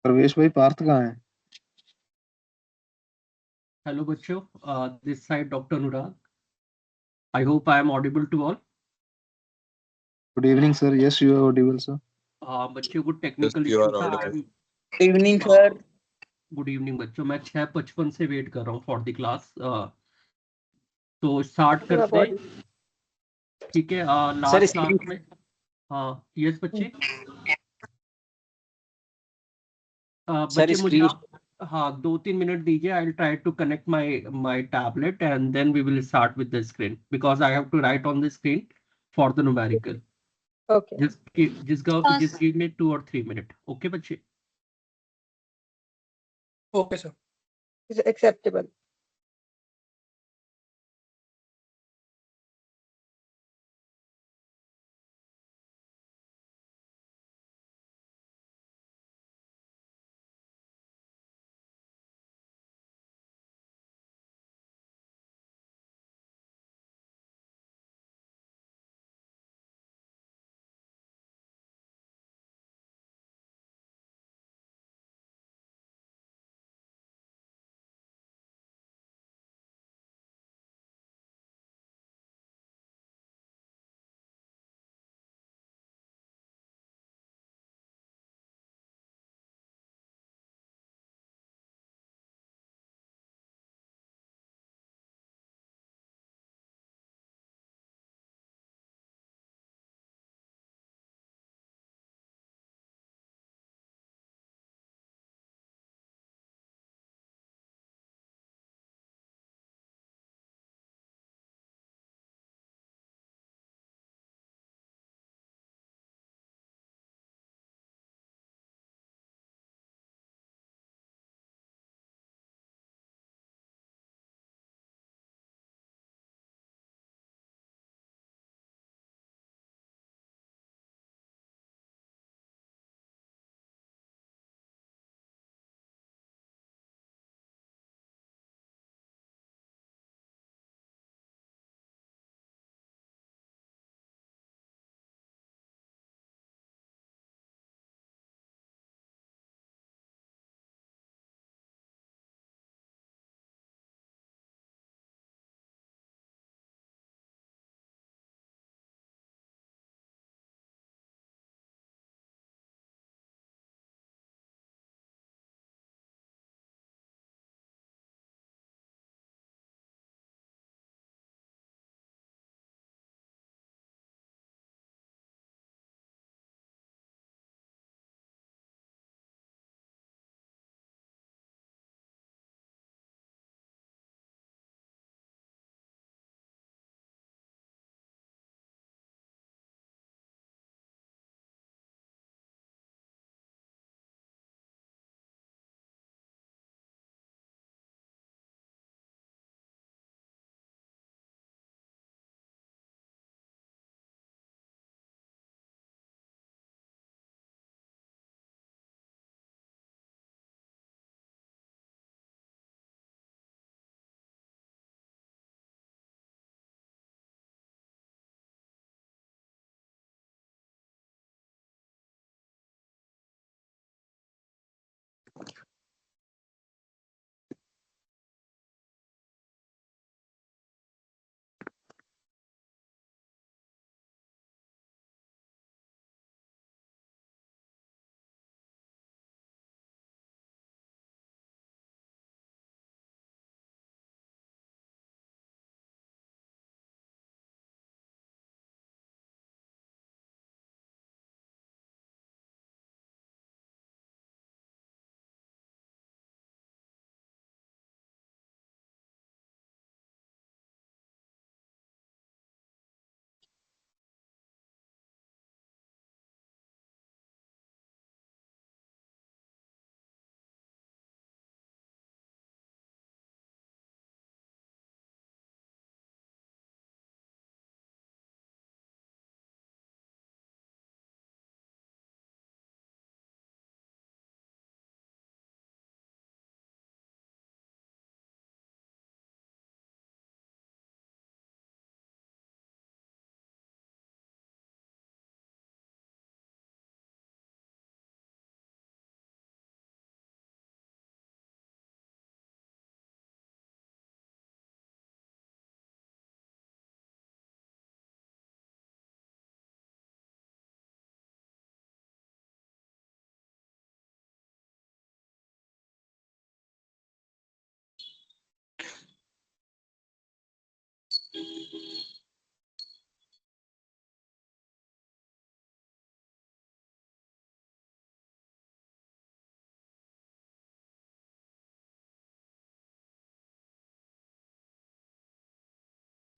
प्रवेश भाई, पार्थ कहाँ है? हेलो बच्चों, this side doctor Anurag. I hope I am audible to all. Good evening sir, yes you are audible sir. बच्चों को Yes, technical you issue are था। audible. Evening sir. Good evening बच्चों, मैं 6:55 से वेट कर रहा हूँ फॉर द क्लास। तो स्टार्ट करते हैं, ठीक है। सर लास्ट क्लास में, हाँ यस बच्चे। बच्चे मुझे स्क्रीन आप, हाँ 2-3 मिनट दीजिए। I will try to connect my tablet and then we will start with the screen because I have to write on the screen for the numerical. Okay just give me 2 or 3 minutes, okay बच्चे। Okay sir acceptable.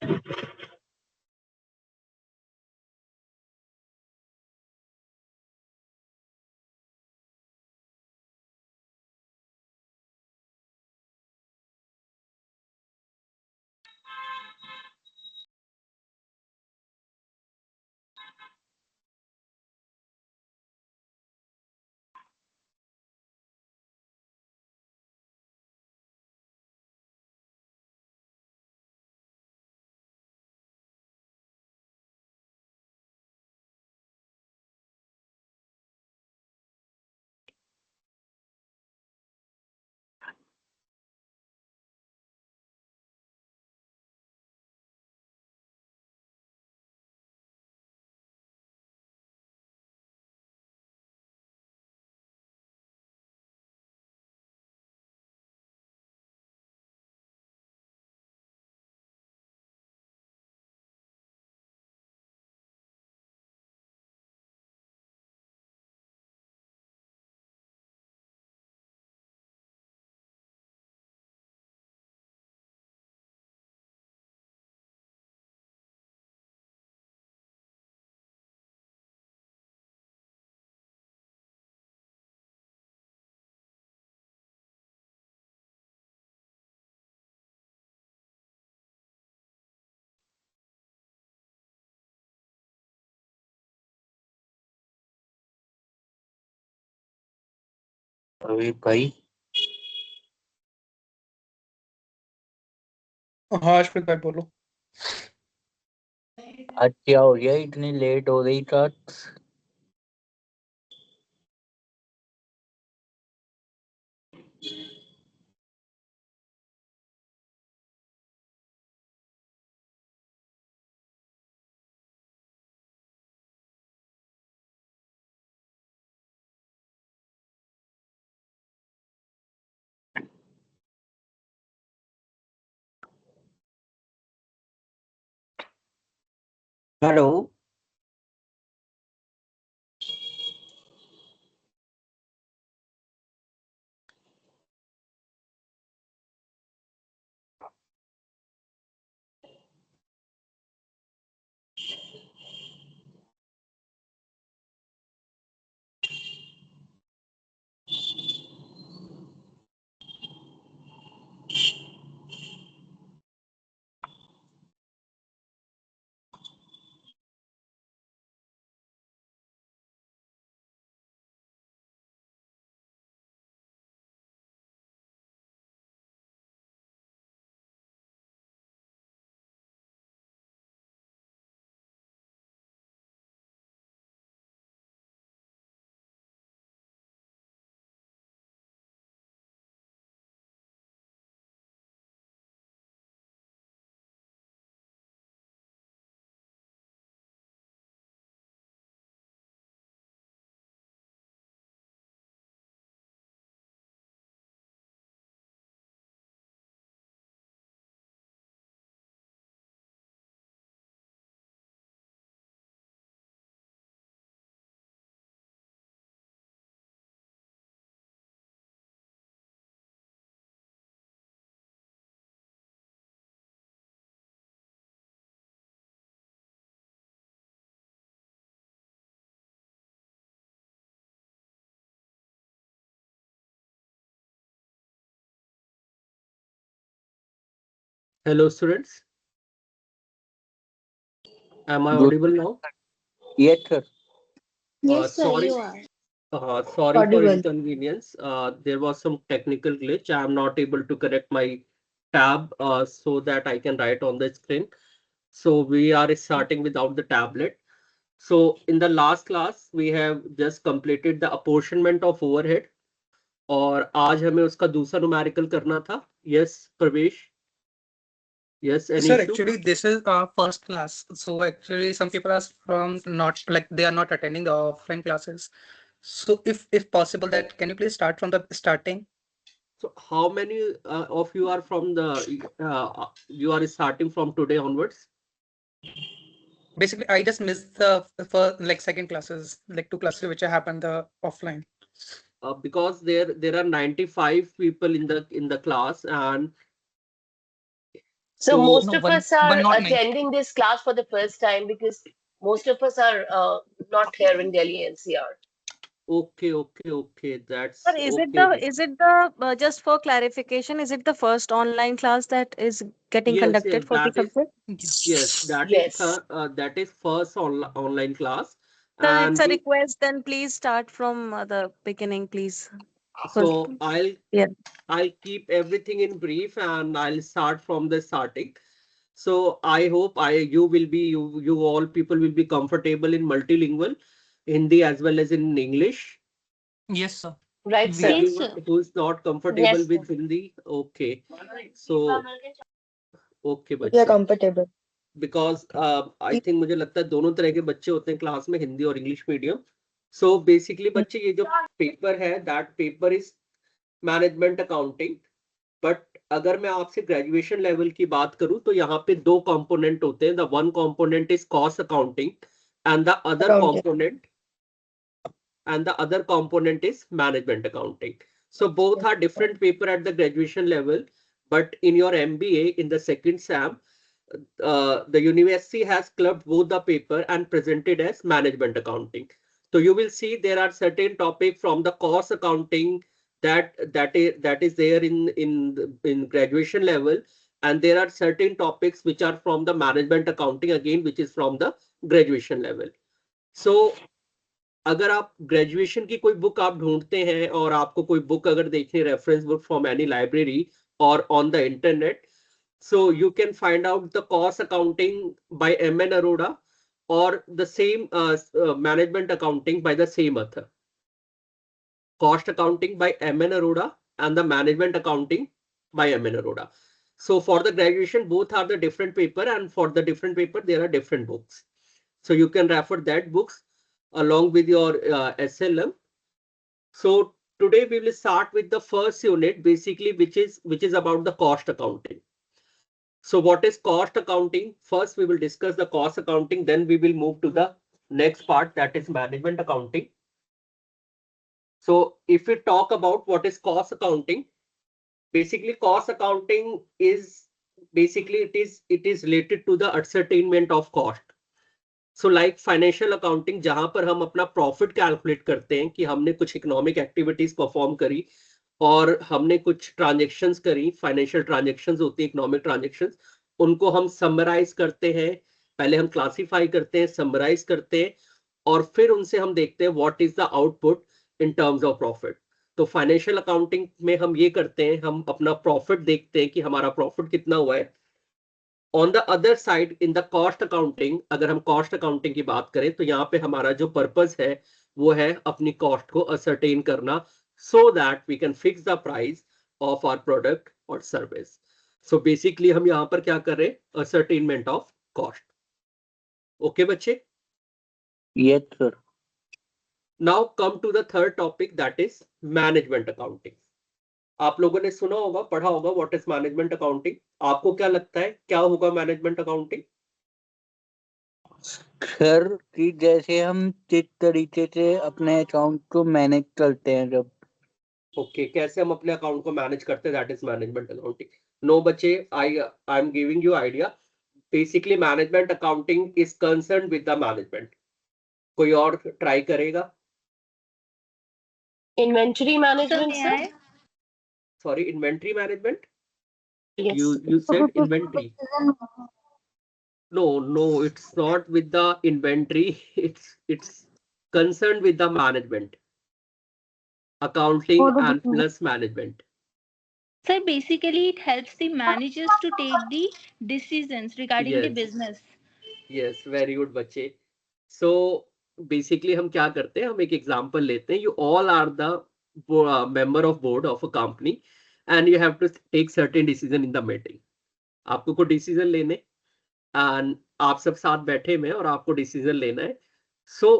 अभी भाई हाँ अश्वित भाई बोलो। आज क्या हो गया, इतनी लेट हो गई रात? Hello. Hello, students. Am I Good. audible now? Yes, sir. Yes, sir, Sorry. you are. Sorry for Audible. inconvenience. There was some technical glitch. I am not able to connect my tab so that I can write on the screen. So we are starting without the tablet. So in the last class, we have just completed the apportionment of overhead. और आज हमें उसका दूसरा numerical करना था. Yes, Pravesh. Yes, any Sir, issue? actually this is our first class. So actually some people are from not like they are not attending the offline classes. So if possible that can you please start from the starting? So how many of you are from the you are starting from today onwards? Basically I just missed the for like second classes, like 2 classes which happened the offline. Because there are 95 people in the class, and So So- most No, of one- us are one not nine. attending this class for the first time because most of us are not here in Delhi NCR. Okay. That's Sir, is it okay. just for clarification, is it the first online class that is getting Yes, conducted for the that is, subject? yes, Yes. that is first online class. Sir, And it's a request, then please start from the beginning, please. so Yeah. I'll keep everything in brief and I'll start from the starting. So I hope you all people will be comfortable in multilingual, Hindi as well as in English. Yes, sir. Right, We sir. are. Yes, Everyone who's not comfortable Yes, with sir. Hindi, okay. So okay, We are बच्चे. comfortable. Because I think मुझे लगता है दोनों तरह के बच्चे होते हैं क्लास में, हिंदी और इंग्लिश मीडियम. सो बेसिकली बच्चे ये जो पेपर है that paper is management accounting. But अगर मैं आपसे ग्रेजुएशन लेवल की बात करूं तो यहाँ पे दो कंपोनेंट होते हैं. The one component is cost accounting and the other Accounting. component is management accounting. So both are different paper at the graduation level, but in your MBA in the second SAM, the university has clubbed both the paper and presented as management accounting. So you will see there are certain topics from the cost accounting that is there in graduation level, and there are certain topics which are from the management accounting again, which is from the graduation level. So अगर आप graduation की कोई book आप ढूंढते हैं और आपको कोई बुक अगर देखनी reference book from any library और on the internet, so you can find out the cost accounting by M.N. Arora or the same management accounting by the same author. Cost accounting by M.N. Arora and the management accounting by M.N. Arora. So for the graduation, both are the different paper, and for the different paper, there are different books. So you can refer that books along with your SLM. So today we will start with the first unit, basically, which is about the cost accounting. So what is cost accounting? First, we will discuss the cost accounting. Then we will move to the next part, that is management accounting. So if we talk about what is cost accounting, basically cost accounting is basically it is related to the ascertainment of cost. So like financial accounting जहां पर हम अपना profit calculate करते हैं कि हमने कुछ economic activities perform करी और हमने कुछ ट्रांजेक्शन्स करी, फाइनेंशियल ट्रांजेक्शन्स होती है, इकोनॉमिक ट्रांजेक्शन्स, उनको हम समराइज करते हैं. पहले हम क्लासिफाई करते हैं, समराइज करते हैं और फिर उनसे हम देखते हैं what is the output in terms of profit. तो फाइनेंशियल अकाउंटिंग में हम ये करते हैं, हम अपना प्रॉफिट देखते हैं कि हमारा प्रॉफिट कितना हुआ है. On the other side in the cost accounting, अगर हम कॉस्ट अकाउंटिंग की बात करें तो यहाँ पे हमारा जो पर्पस है वो है अपनी कॉस्ट को असरटेन करना, so that we can fix the price of our product और सर्विस. सो बेसिकली हम यहाँ पर क्या कर रहे हैं, असरटेनमेंट ऑफ कॉस्ट. ओके बच्चे. Yes, sir. Now come to the third topic, that is management accounting. आप लोगों ने सुना होगा, पढ़ा होगा व्हाट इज मैनेजमेंट अकाउंटिंग. आपको क्या लगता है क्या होगा मैनेजमेंट अकाउंटिंग? सर कि जैसे हम जिस तरीके से अपने अकाउंट को मैनेज करते हैं जब. ओके, कैसे हम अपने अकाउंट को मैनेज करते हैं, that is management accounting. No बच्चे, I am giving you idea. Basically management accounting is concern with the management. कोई और ट्राई करेगा? Inventory management, may sir? I? Sorry, inventory management. Yes. You said inventory. No, it's not with the inventory. It's concerned with the management, accounting and plus management. Sir, basically it helps the managers to take the decisions regarding the Yes. business. Yes, very good बच्चे. So basically हम क्या करते हैं, हम एक example लेते हैं. You all are the member of board of a company and you have to take certain decision in the meeting. आपको कोई डिसीजन लेने and आप सब साथ बैठे में और आपको डिसीजन लेना है. So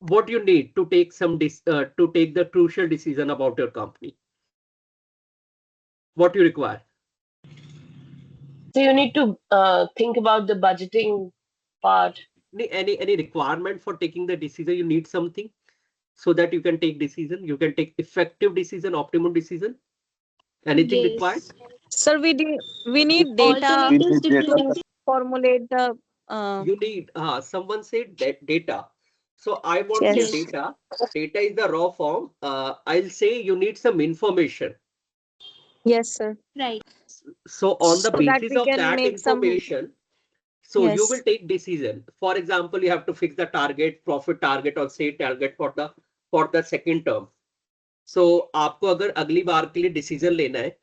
what you need to take to take the crucial decision about your company? What you require? So you need to think about the budgeting part. Any requirement for taking the decision? You need something so that you can take decision. You can take effective decision, optimum decision. Anything Yes. required? Sir, we need data Alternatives data. deployed. formulate the You need someone said data. So I won't say yes. data. Data is the raw form. I'll say you need some information. Yes, sir. Right. So on the So that basis we of can that make some information, so you will yes. take decision. For example, you have to fix the target, profit target or say target for the second term. So आपको अगर अगली बार के लिए decision लेना है,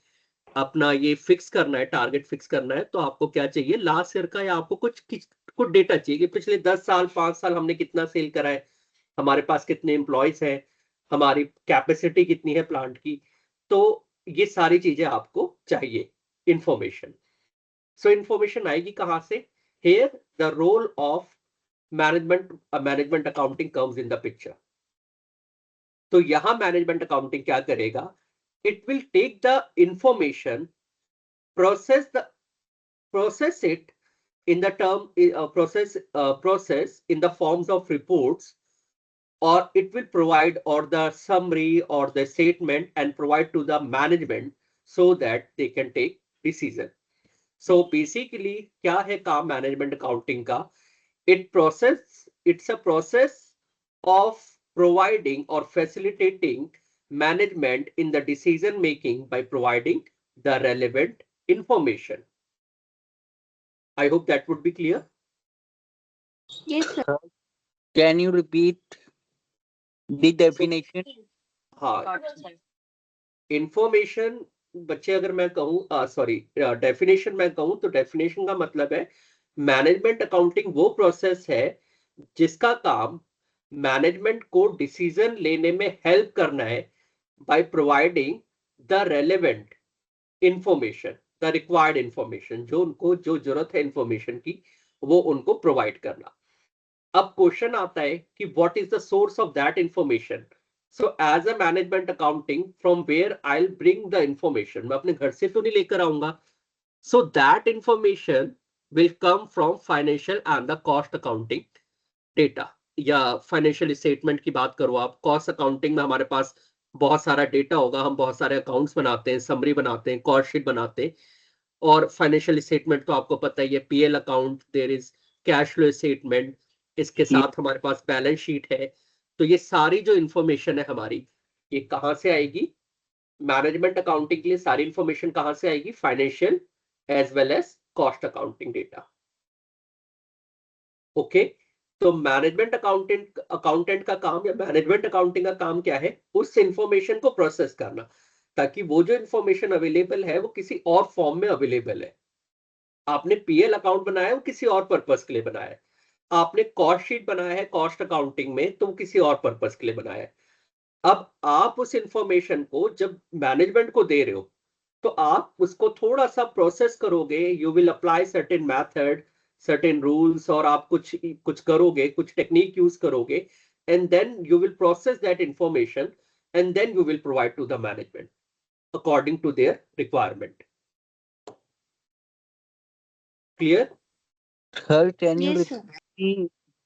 अपना ये fix करना है, टारगेट फिक्स करना है, तो आपको क्या चाहिए लास्ट ईयर का, या आपको कुछ डेटा चाहिए कि पिछले 10 साल 5 साल हमने कितना सेल करा है, हमारे पास कितने एम्प्लॉयज हैं, हमारी कैपेसिटी कितनी है प्लांट की। तो ये सारी चीजें आपको चाहिए इंफॉर्मेशन। सो इंफॉर्मेशन आएगी कहां से? Here the role of management accounting comes in the picture. तो यहां मैनेजमेंट अकाउंटिंग क्या करेगा? It will take the information, process it in the term process in the forms of reports, or it will provide or the summary or the statement and provide to the management so that they can take decision. So basically क्या है काम management accounting का? It's a process of providing or facilitating management in the decision making by providing the relevant information. I hope that would be clear. Yes, sir. Can you repeat the definition? हाँ, information बच्चे अगर मैं कहूँ sorry definition मैं कहूँ तो definition का मतलब है मैनेजमेंट अकाउंटिंग वो प्रोसेस है जिसका काम मैनेजमेंट को डिसीजन लेने में हेल्प करना है by providing the relevant information, the required information, जो उनको जो जरूरत है इंफॉर्मेशन की वो उनको प्रोवाइड करना। अब क्वेश्चन आता है कि what is the source of that information? So as a management accounting, from where I'll bring the information, मैं अपने घर से तो नहीं लेकर आऊंगा. So that information will come from financial and the cost accounting data. या फाइनेंशियल स्टेटमेंट की बात करो आप, कॉस्ट अकाउंटिंग में हमारे पास बहुत सारा डेटा होगा, हम बहुत सारे अकाउंट्स बनाते हैं, समरी बनाते हैं, कॉस्ट शीट बनाते हैं। और फाइनेंशियल स्टेटमेंट तो आपको पता ही है, PL account, there is cash flow statement, इसके साथ हमारे पास बैलेंस शीट है। तो ये सारी जो इंफॉर्मेशन है हमारी, ये कहां से आएगी? मैनेजमेंट अकाउंटिंग के लिए सारी इंफॉर्मेशन कहां से आएगी? Financial as well as cost accounting data. Okay, तो मैनेजमेंट अकाउंटेंट का काम या मैनेजमेंट अकाउंटिंग का काम क्या है? उस इंफॉर्मेशन को प्रोसेस करना, ताकि वो जो इंफॉर्मेशन अवेलेबल है वो किसी और फॉर्म में अवेलेबल है। आपने पीएल अकाउंट बनाया है वो किसी और पर्पस के लिए बनाया है, आपने कॉस्ट शीट बनाया है कॉस्ट अकाउंटिंग में तो किसी और पर्पस के लिए बनाया है। अब आप उस इंफॉर्मेशन को जब मैनेजमेंट को दे रहे हो तो आप उसको थोड़ा सा प्रोसेस करोगे, you will apply certain method, certain rules, और आप कुछ करोगे, कुछ टेक्निक यूज करोगे, and then you will process that information and then you will provide to the management according to their requirement. Clear? Sir, can you Yes, repeat sir. the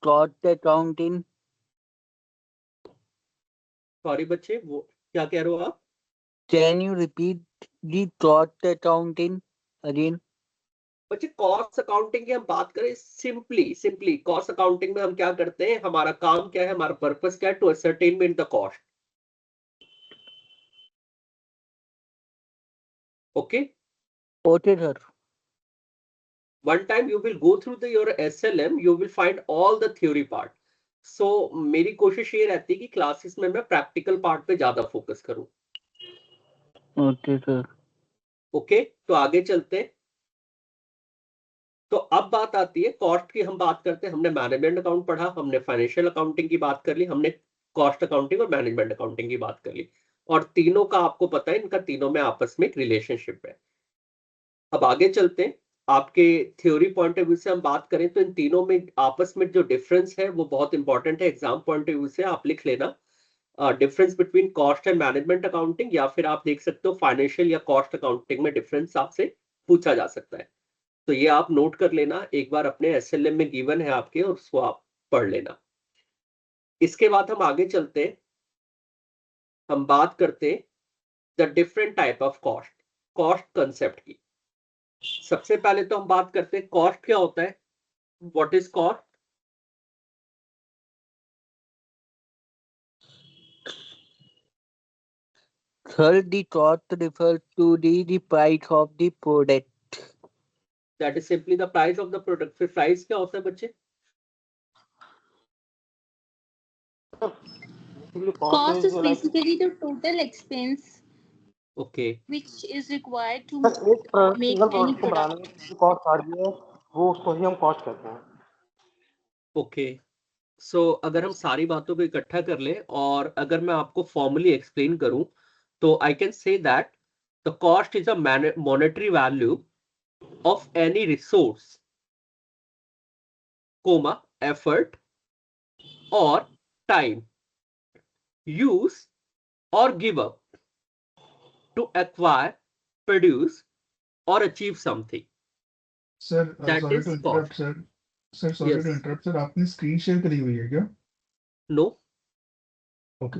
cost accounting? Sorry बच्चे, वो क्या कह रहे हो आप? Can you repeat the cost accounting again? बच्चे cost accounting की हम बात करें, सिंपली कॉस्ट अकाउंटिंग में हम क्या करते हैं, हमारा काम क्या है, हमारा पर्पस क्या है? To ascertainment the cost. Okay, Okay, sir. one time you will go through your SLM, you will find all the theory part. So मेरी कोशिश ये रहती है कि क्लासेस में मैं प्रैक्टिकल पार्ट पे ज्यादा फोकस करूं। Okay, sir. ओके, तो आगे चलते हैं। तो अब बात आती है कॉस्ट की, हम बात करते हैं, हमने मैनेजमेंट अकाउंट पढ़ा, हमने फाइनेंशियल अकाउंटिंग की बात कर ली, हमने कॉस्ट अकाउंटिंग और मैनेजमेंट अकाउंटिंग की बात कर ली, और तीनों का आपको पता है, इनका तीनों में आपस में एक रिलेशनशिप है। अब आगे चलते हैं, आपके थ्योरी पॉइंट ऑफ व्यू से हम बात करें तो इन तीनों में आपस में जो डिफरेंस है वो बहुत इंपॉर्टेंट है। एग्जाम पॉइंट ऑफ व्यू से आप लिख लेना difference between cost and management accounting, या फिर आप देख सकते हो फाइनेंशियल या कॉस्ट अकाउंटिंग में डिफरेंस आपसे पूछा जा सकता है। तो ये आप नोट कर लेना, एक बार अपने एसएलएम में गिवन है आपके, और उसको आप पढ़ लेना। इसके बाद हम आगे चलते हैं, हम बात करते हैं the different type of cost. Cost concept की। सबसे पहले तो हम बात करते हैं कॉस्ट क्या होता है, what is cost. Sir, the cost refers to the price of the product. That is simply the price of the product. फिर प्राइस क्या होता है बच्चे? Cost is basically the total expense okay which is required to बस एक make single any product को product. बनाने में कितनी कॉस्ट आ रही है वो उसको ही हम कॉस्ट कहते हैं। ओके सो अगर हम सारी बातों को इकट्ठा कर ले और अगर मैं आपको फॉर्मली एक्सप्लेन करूं तो I can say that the cost is a monetary value of any resource comma effort or time use or give up to acquire, produce or achieve something. Sir That sorry is to interrupt cost. Sir sorry to Yes. Interrupt sir, आपने screen share करी हुई है क्या? No. Okay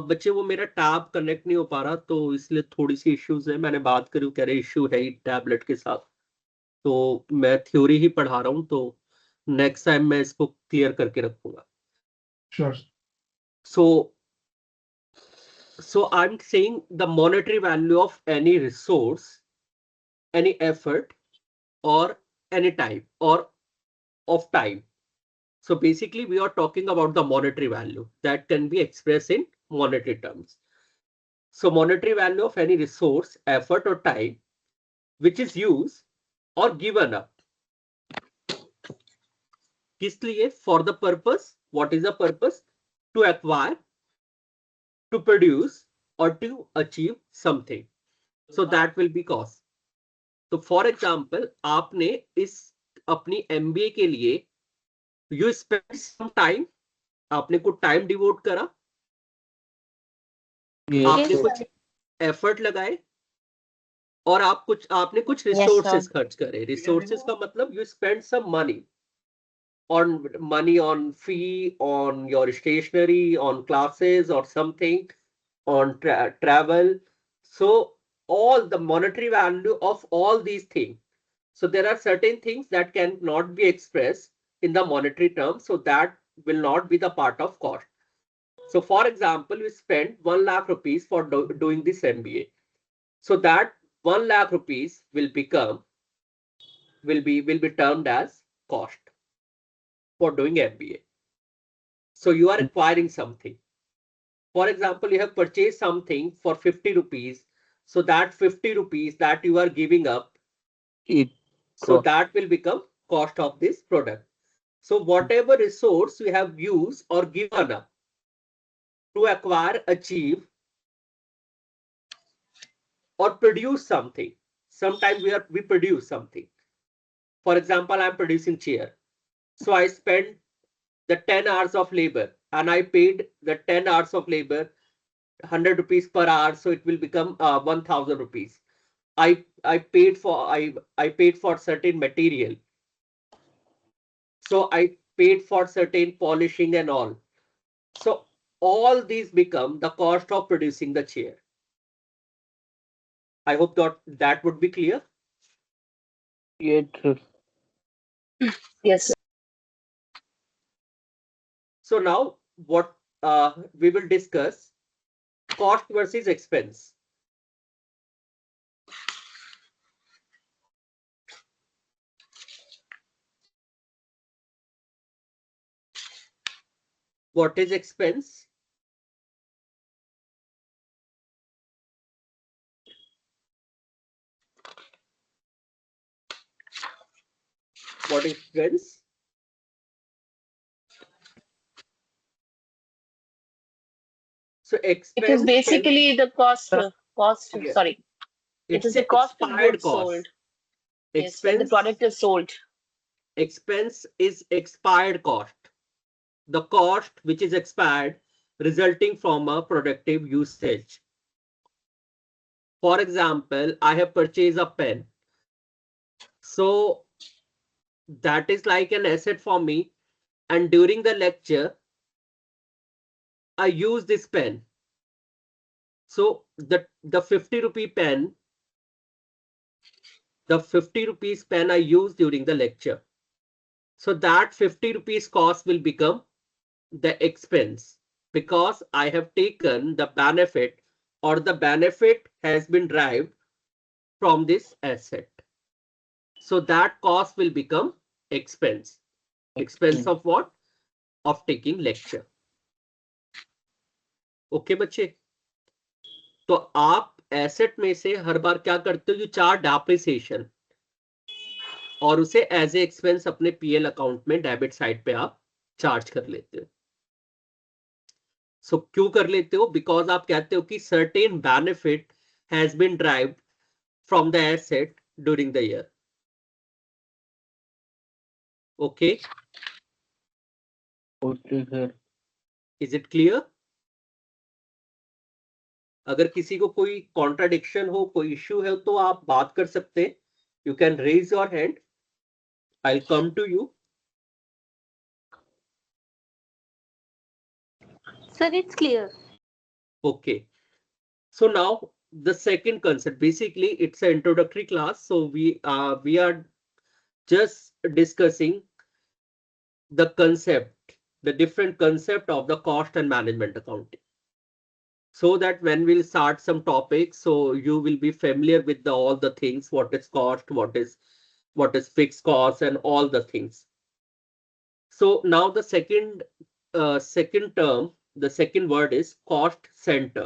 बच्चे वो मेरा tab connect नहीं हो पा रहा तो इसलिए थोड़ी सी इश्यूज है। मैंने बात करी, कह रहे इश्यू है ही टैबलेट के साथ, तो मैं थ्योरी ही पढ़ा रहा हूँ, तो नेक्स्ट टाइम मैं इसको क्लियर करके रखूंगा। Sure. So I'm saying the monetary value of any resource, any effort or any time or of time. So basically we are talking about the monetary value that can be expressed in monetary terms. So monetary value of any resource, effort or time which is used or given up. किस लिए? For the purpose. What is the purpose? To acquire, to produce or to achieve something. So that will be cost. तो for example आपने इस अपनी MBA के लिए you spend some time, आपने कुछ टाइम डिवोट करा, आपने कुछ एफर्ट लगाए और आपने कुछ रिसोर्सेज खर्च करे। रिसोर्सेज का मतलब you spend some money on fee, on your stationery, on classes or something, on travel. So all the monetary value of all these things. So there are certain things that cannot be expressed in the monetary terms, so that will not be the part of cost. So for example, we spent 1 lakh rupees for doing this MBA. So that 1 lakh rupees will be termed as cost for doing MBA. So you are acquiring something. For example, you have purchased something for 50 rupees. So that 50 rupees that you are giving up, so that will become cost of this product. So whatever resource you have used or given up to acquire, achieve, or produce something. Sometimes we produce something. For example, I'm producing chair. So I spend the 10 hours of labor and I paid the 10 hours of labor 100 rupees per hour. So it will become 1000 rupees. I paid for certain material. So I paid for certain polishing and all. So all these become the cost of producing the chair. I hope that would be clear. Yes, sir. Yes. So now what we will discuss, cost versus expense. What is expense? What is expense? So expense It is basically the cost. Yeah. Sorry. It It's is the an cost of expired goods cost. sold. Yes, when the Expense, product is sold. expense is expired cost. The cost which is expired resulting from a productive usage. For example, I have purchased a pen. So that is like an asset for me. And during the lecture, I use this pen. So that will become cost of this pen. So expense is expired cost. The cost which is expired resulting from a productive usage. For example, I have purchased a pen. So that is like an asset for me. And during the lecture, I use this pen. So that will become cost of this pen. So expense is expired cost. The cost which is expired resulting from a productive usage. For example, I have purchased a pen. So So the 50 rupee pen, the 50 rupees pen I use during the lecture. So that 50 rupees cost will become the expense because I have taken the benefit, or the benefit has been derived from this asset. So that cost will become expense. Expense of what? Of taking lecture. Okay बच्चे, तो आप asset में से हर बार क्या करते हो, जो चार डेप्रिसिएशन, और उसे एज ए एक्सपेंस अपने पीएल अकाउंट में डेबिट साइड पे आप चार्ज कर लेते हो. सो क्यों कर लेते हो? बिकॉज आप कहते हो कि certain benefit has been derived from the asset during the year. Okay, okay sir. Is it clear? अगर किसी को कोई कॉन्ट्राडिक्शन हो, कोई इश्यू है, तो आप बात कर सकते हैं. You can raise your hand, I will come to you. Sir, it's clear. Okay, so now the second concept, basically it's an introductory class, so we are just discussing the concept, the different concept of the cost and management accounting, so that when we'll start some topics, so you will be familiar with all the things, what is cost, what is fixed cost, and all the things. So now the second term, the second word is cost center.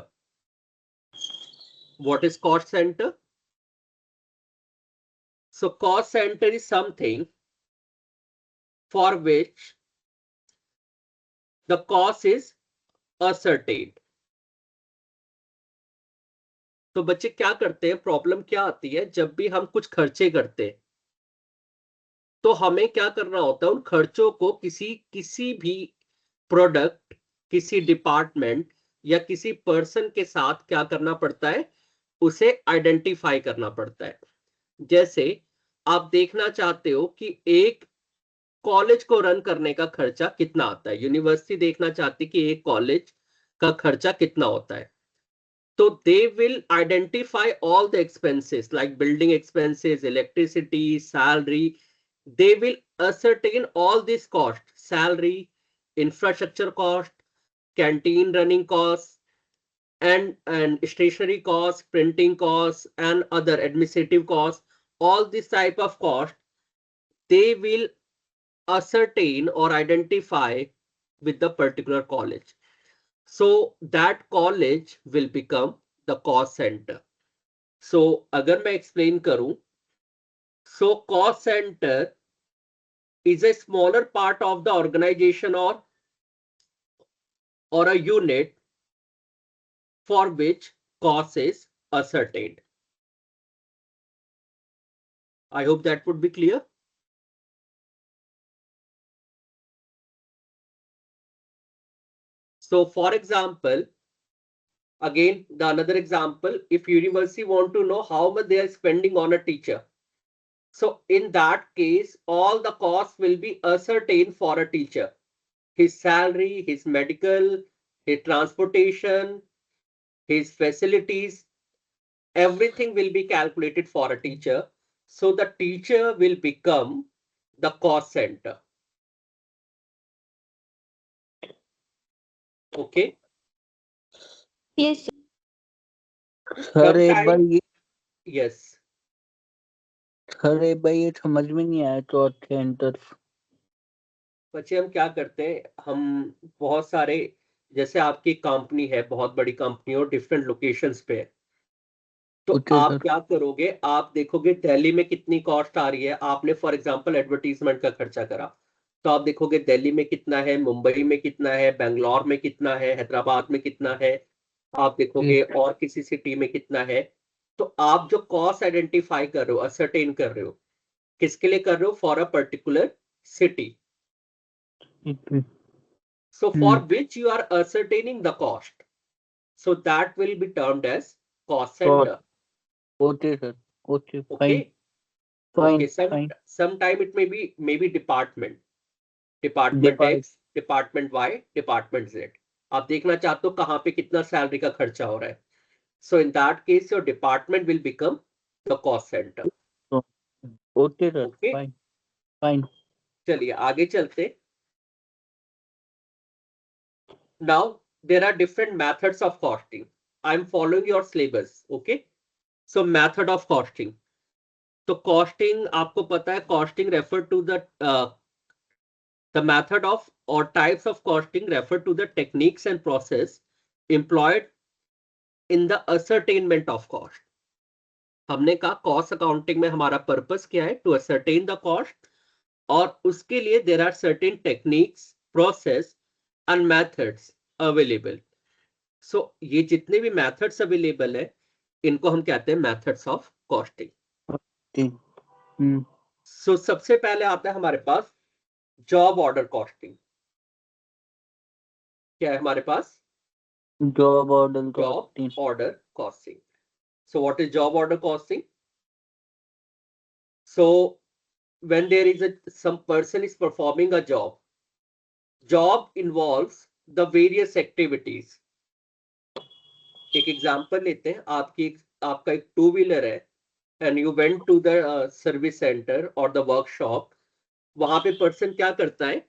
What is cost center? So cost center is something for which the cost is ascertained. तो बच्चे क्या करते हैं, problem क्या आती है, जब भी हम कुछ खर्चे करते हैं तो हमें क्या करना होता है, उन खर्चों को किसी भी प्रोडक्ट, किसी डिपार्टमेंट या किसी पर्सन के साथ क्या करना पड़ता है, उसे आइडेंटिफाई करना पड़ता है. जैसे आप देखना चाहते हो कि एक कॉलेज को रन करने का खर्चा कितना आता है, यूनिवर्सिटी देखना चाहती है कि एक कॉलेज का खर्चा कितना होता है, तो they will identify all the expenses like building expenses, electricity, salary. They will ascertain all these costs: salary, infrastructure cost, canteen running costs, and stationery costs, printing costs, and other administrative costs. All this type of cost, they will ascertain or identify with the particular college. So that college will become the cost center. So अगर मैं explain करूं, so cost center is a smaller part of the organization or a unit for which cost is ascertained. I hope that would be clear. So for example, again, another example, if university want to know how much they are spending on a teacher, so in that case, all the costs will be ascertained for a teacher. His salary, his medical, his transportation, his facilities, everything will be calculated for a teacher. So the teacher will become the cost center. Okay. Yes, sir. Sir एक बार ये Yes. Sir एक बार ये समझ में नहीं आया cost centre. बच्चे हम क्या करते हैं, हम बहुत सारे, जैसे आपकी कंपनी है, बहुत बड़ी कंपनी और डिफरेंट लोकेशंस पे है, तो आप क्या करोगे, आप देखोगे दिल्ली में कितनी कॉस्ट आ रही है. आपने फॉर एग्जांपल एडवर्टीजमेंट का खर्चा करा, तो आप देखोगे दिल्ली में कितना है, मुंबई में कितना है, बेंगलोर में कितना है, हैदराबाद में कितना है, आप देखोगे और किसी सिटी में कितना है. तो आप जो कॉस्ट आइडेंटिफाई कर रहे हो, असर्टेन कर रहे हो, किसके लिए कर रहे हो, for a particular city. So for which you are ascertaining the cost, so that will be termed as cost center. Okay, sir. Okay, Okay. fine. Okay. Sometime it may be department X, department Y, department Z. आप देखना चाहते हो कहाँ पे कितना salary का खर्चा हो रहा है, So in that case, your department will become the cost center. Okay, sir. Okay. Fine. Fine. चलिए आगे चलते. Now there are different methods of costing. I'm following your syllabus. Okay. So method of costing. तो costing आपको पता है, costing refer to the method of or types of costing refer to the techniques and process employed in the ascertainment of cost. हमने कहा cost accounting में हमारा purpose क्या है, टू असरटेन द कॉस्ट, और उसके लिए there are certain techniques, process and methods available. So ये जितने भी मेथड्स अवेलेबल है इनको हम कहते हैं मेथड्स ऑफ कॉस्टिंग. सो सबसे पहले आता है हमारे पास जॉब ऑर्डर कॉस्टिंग. क्या है हमारे पास? Job order Job costing. order costing. So what is job order costing? So when there is some person is performing a job involves the various activities. एक example लेते हैं. आपका एक टू व्हीलर है and you went to the service center or the workshop. वहां पे person क्या करता है?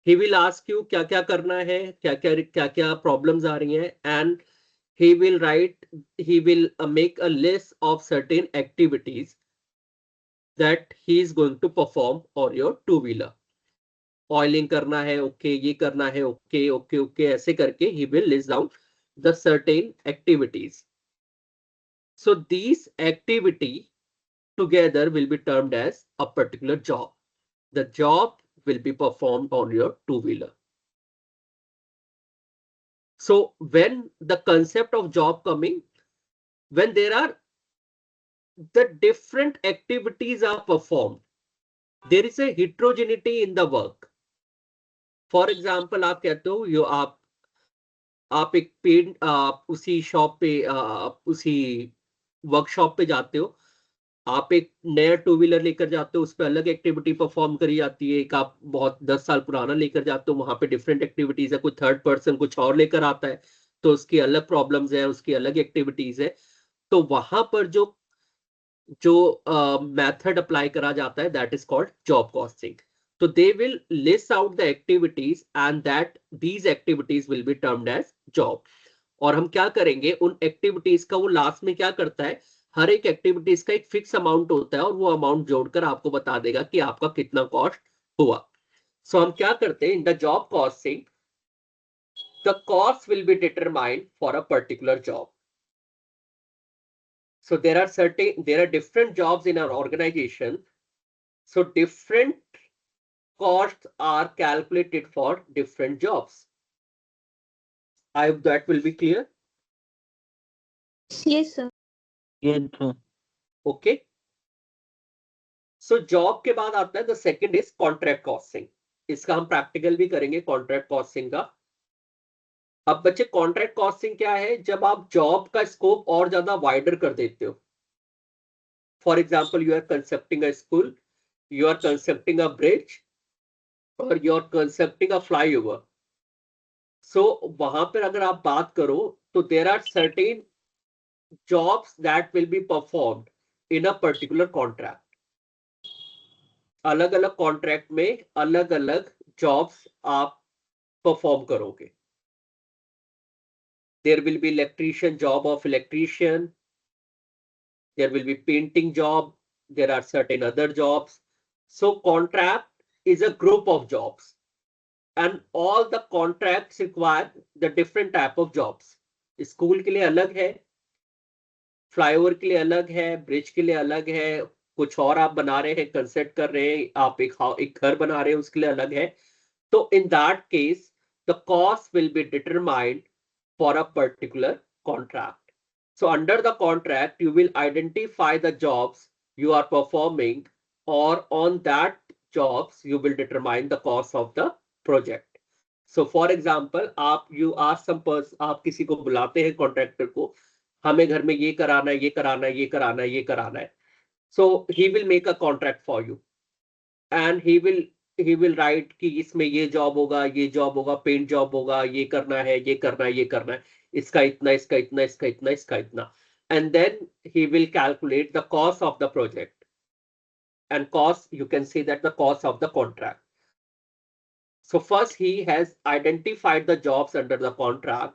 He will ask you क्या क्या करना है, क्या क्या प्रॉब्लम्स आ रही हैं, and he will make a list of certain activities that he is going to perform on your two wheeler. Oiling करना है, okay, ये करना है, okay, ऐसे करके he will list down the certain activities. So these activity together will be termed as a particular job. The job will be performed on your two wheeler. So when the concept of job coming, when there are the different activities are performed, there is a heterogeneity in the work. For example, आप कहते हो आप एक paint उसी shop पे उसी workshop पे जाते हो, आप एक नया टू व्हीलर लेकर जाते हो, उस पर अलग एक्टिविटी परफॉर्म करी जाती है. एक आप बहुत 10 साल पुराना लेकर जाते हो, वहां पे डिफरेंट एक्टिविटीज है. कोई थर्ड पर्सन कुछ और लेकर आता है तो उसकी अलग प्रॉब्लम्स है, उसकी अलग एक्टिविटीज है. तो वहां पर जो मेथड अप्लाई करा जाता है that is called job costing. तो they will list out the activities and that these activities will be termed as job. और हम क्या करेंगे, उन एक्टिविटीज का वो लास्ट में क्या करता है, हर एक एक्टिविटीज का एक फिक्स अमाउंट होता है और वो अमाउंट जोड़कर आपको बता देगा कि आपका कितना कॉस्ट हुआ. सो हम क्या करते हैं, in the job costing the cost will be determined for a particular job. So there are different jobs in our organization. So different costs are calculated for different jobs. I hope that will be clear. Yes, sir. Yes, sir. Okay. So job के बाद आता है the second is contract costing. इसका हम practical भी करेंगे contract costing का. अब बच्चे कॉन्ट्रैक्ट कॉस्टिंग क्या है, जब आप जॉब का स्कोप और ज्यादा वाइडर कर देते हो. For example you are constructing a school, you are constructing a bridge और you are constructing a flyover. So वहां पर अगर आप बात करो तो there are certain jobs that will be performed in a particular contract. अलग अलग कॉन्ट्रैक्ट में अलग अलग जॉब्स आप परफॉर्म करोगे. There will be electrician job of electrician. There will be painting job. There are certain other jobs. So contract is a group of jobs, and all the contracts require the different type of jobs. School के लिए अलग है, flyover के लिए अलग है, bridge के लिए अलग है, कुछ और आप बना रहे हैं, कंस्ट्रक्ट कर रहे हैं, आप एक घर बना रहे हैं, उसके लिए अलग है. तो in that case, the cost will be determined for a particular contract. So under the contract, you will identify the jobs you are performing, or on that jobs, you will determine the cost of the project. So for example, you ask some person, आप किसी को बुलाते हैं contractor को, हमें घर में ये कराना है, ये कराना है, ये कराना है, ये कराना है. So he will make a contract for you and he will he will write कि इसमें ये जॉब होगा, ये जॉब होगा, पेंट जॉब होगा, ये करना है, ये करना है, ये करना है, इसका इतना, इसका इतना, इसका इतना, इसका इतना, and then he will calculate the cost of the project, and cost, you can say that the cost of the contract. So first he has identified the jobs under the contract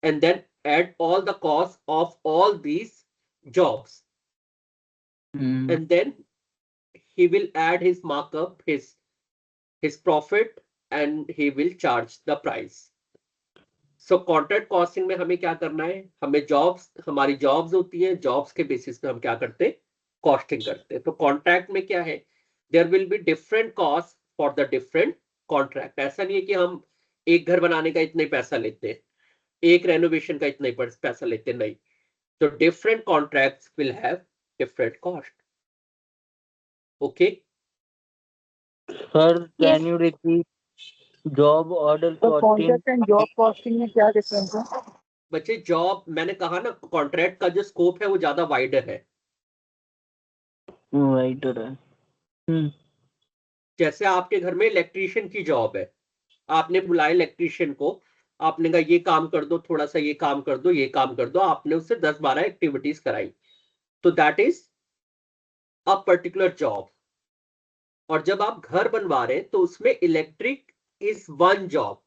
and then add all the costs of all these jobs, and then he will add his markup, his profit, and he will charge the price. So contract costing में हमें क्या करना है, हमें jobs, हमारी jobs होती है, jobs के बेसिस पे हम क्या करते हैं, कॉस्टिंग करते हैं. तो कॉन्ट्रैक्ट में क्या है, there will be different cost for the different contract. ऐसा नहीं है कि हम एक घर बनाने का इतना ही पैसा लेते हैं, एक रेनोवेशन का इतना ही पैसा लेते हैं, नहीं. तो different contracts will have different cost. Okay sir can you repeat job order तो costing? Contract and job costing में क्या डिफरेंस है? बच्चे, जॉब मैंने कहा ना, कॉन्ट्रैक्ट का जो स्कोप है वो ज्यादा वाइडर है. राइटर है. जैसे आपके घर में इलेक्ट्रीशियन की जॉब है, आपने बुलाया इलेक्ट्रीशियन को, आपने कहा ये काम कर दो, थोड़ा सा ये काम कर दो, ये काम कर दो, आपने उससे 10-12 एक्टिविटीज कराई, तो that is a particular job. और जब आप घर बनवा रहे हैं तो उसमें electric is one job,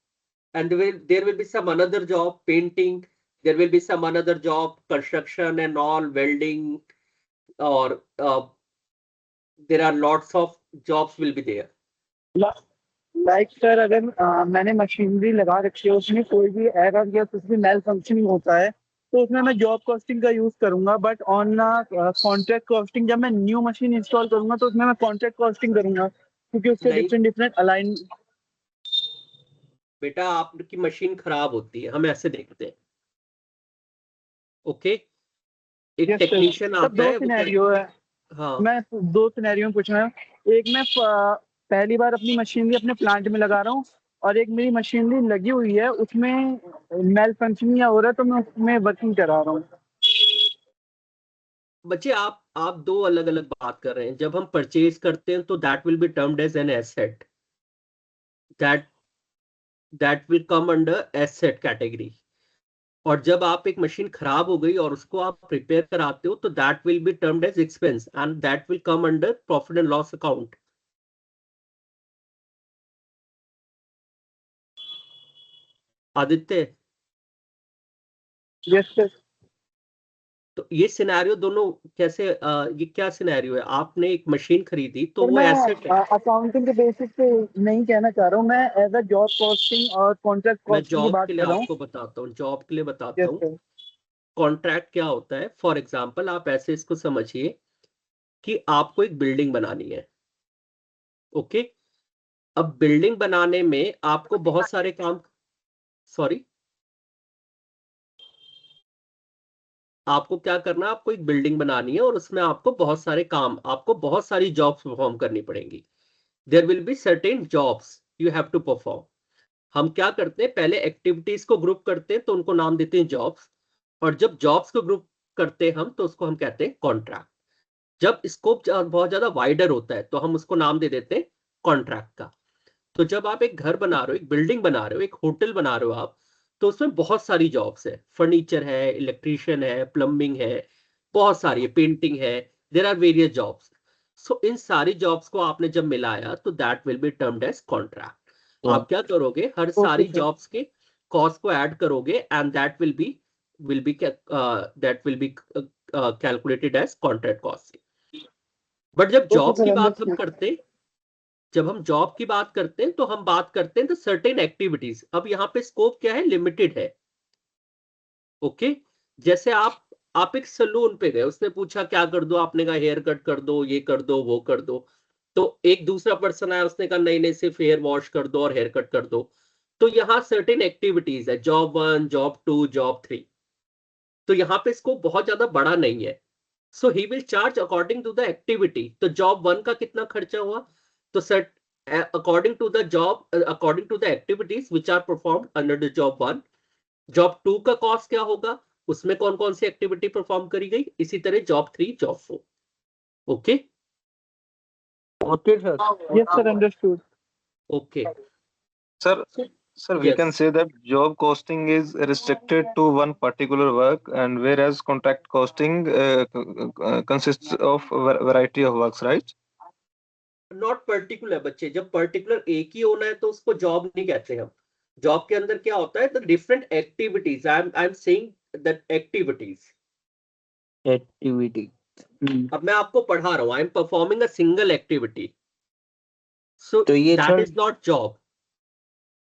and there will be some another job, painting, there will be some another job, construction and all, welding, or there are lots of jobs will be there. Like sir, अगर मैंने machinery लगा रखी है, उसमें कोई भी error या कुछ भी मेल फंक्शनिंग होता है, तो उसमें मैं जॉब कॉस्टिंग का यूज करूंगा. बट ऑन कॉन्ट्रैक्ट कॉस्टिंग, जब मैं न्यू मशीन इंस्टॉल करूंगा तो उसमें मैं कॉन्ट्रैक्ट कॉस्टिंग करूंगा, क्योंकि उसके नहीं। Different align. बेटा, आपकी मशीन खराब होती है, हम ऐसे देखते हैं. ओके, एक Yes, sir. टेक्नीशियन सर, आता दो है, वो सिनेरियो है. हाँ, मैं 2 सिनेरियो पूछ रहा हूँ. एक मैं पहली बार अपनी मशीनरी अपने प्लांट में लगा रहा हूँ, और एक मेरी मशीनरी लगी हुई है, उसमें मेल फंक्शनिंग हो रहा है, तो मैं उसमें वर्किंग करा रहा हूँ. बच्चे, आप दो अलग अलग बात कर रहे हैं. जब हम परचेज करते हैं तो that will be termed as an asset, that will come under asset category. और जब आप एक मशीन खराब हो गई और उसको आप रिपेयर कराते हो तो that will be termed as expense, and that will come under profit and loss account. Aditya, yes sir. तो ये सिनेरियो दोनों कैसे, ये क्या सिनेरियो है, आपने एक मशीन खरीदी तो सर, वो मैं एसेट है. अकाउंटिंग के बेसिस पे नहीं कहना चाह रहा हूँ, मैं एज अ जॉब कॉस्टिंग और कॉन्ट्रैक्ट मैं कॉस्टिंग की जॉब बात के लिए कर रहा हूँ. आपको बताता हूँ, जॉब के लिए बताता यस हूँ. सर. कॉन्ट्रैक्ट क्या होता है, फॉर एग्जाम्पल आप ऐसे इसको समझिए कि आपको एक बिल्डिंग बनानी है. ओके, अब बिल्डिंग बनाने में आपको बहुत सारे काम, सॉरी, आपको क्या करना है, आपको एक बिल्डिंग बनानी है और उसमें आपको बहुत सारे काम, आपको बहुत सारी जॉब्स परफॉर्म करनी पड़ेंगी. There will be certain jobs you have to perform. हम क्या करते हैं, पहले एक्टिविटीज को ग्रुप करते हैं तो उनको नाम देते हैं जॉब्स, और जब जॉब्स को ग्रुप करते हैं हम तो उसको हम कहते हैं कॉन्ट्रैक्ट. जब स्कोप बहुत ज्यादा वाइडर होता है तो हम उसको नाम दे देते हैं कॉन्ट्रैक्ट का. तो जब आप एक घर बना रहे हो, एक बिल्डिंग बना रहे हो, एक होटल बना रहे हो आप, तो उसमें बहुत सारी जॉब्स है, फर्नीचर है, इलेक्ट्रीशियन है, प्लम्बिंग है, बहुत सारी है, पेंटिंग है, there are various jobs. So इन सारी जॉब्स को आपने जब मिलाया तो that will be termed as contract. आप क्या करोगे, हर सारी sir. जॉब्स के कॉस्ट को ऐड करोगे and that will be calculated as contract cost. But जब जॉब sir, की बात हम understood. करते हैं, जब हम जॉब की बात करते हैं तो हम बात करते हैं द सर्टेन एक्टिविटीज. अब यहाँ पे स्कोप क्या है, लिमिटेड है. ओके, जैसे आप एक सलून पे गए, उसने पूछा क्या कर दो, आपने कहा हेयर कट कर दो, ये कर दो, वो कर दो. तो एक दूसरा पर्सन आया, उसने कहा नहीं नहीं, सिर्फ हेयर वॉश कर दो और हेयर कट कर दो. तो यहाँ सर्टेन एक्टिविटीज है, जॉब 1, जॉब 2, जॉब 3. तो यहाँ पे स्कोप बहुत ज्यादा बड़ा नहीं है. So he will charge according to the activity. तो जॉब 1 का कितना खर्चा हुआ, तो set according to the job, according to the activities which are performed under the job 1. Job 2 का कॉस्ट क्या होगा, उसमें कौन कौन सी एक्टिविटी परफॉर्म करी गई, इसी तरह job 3, job 4. Okay, okay sir. Yes sir, understood. Okay. Sir, sir, we can Yes. say that job costing is restricted to one particular work, and whereas contract costing consists of a variety of works, right? Not particular बच्चे, जब particular एक ही होना है तो उसको job नहीं कहते हम. जॉब के अंदर क्या होता है, the different activities. I am saying that activities. Activity. अब मैं आपको पढ़ा रहा हूँ, I am performing a single activity, so तो ये that is not job.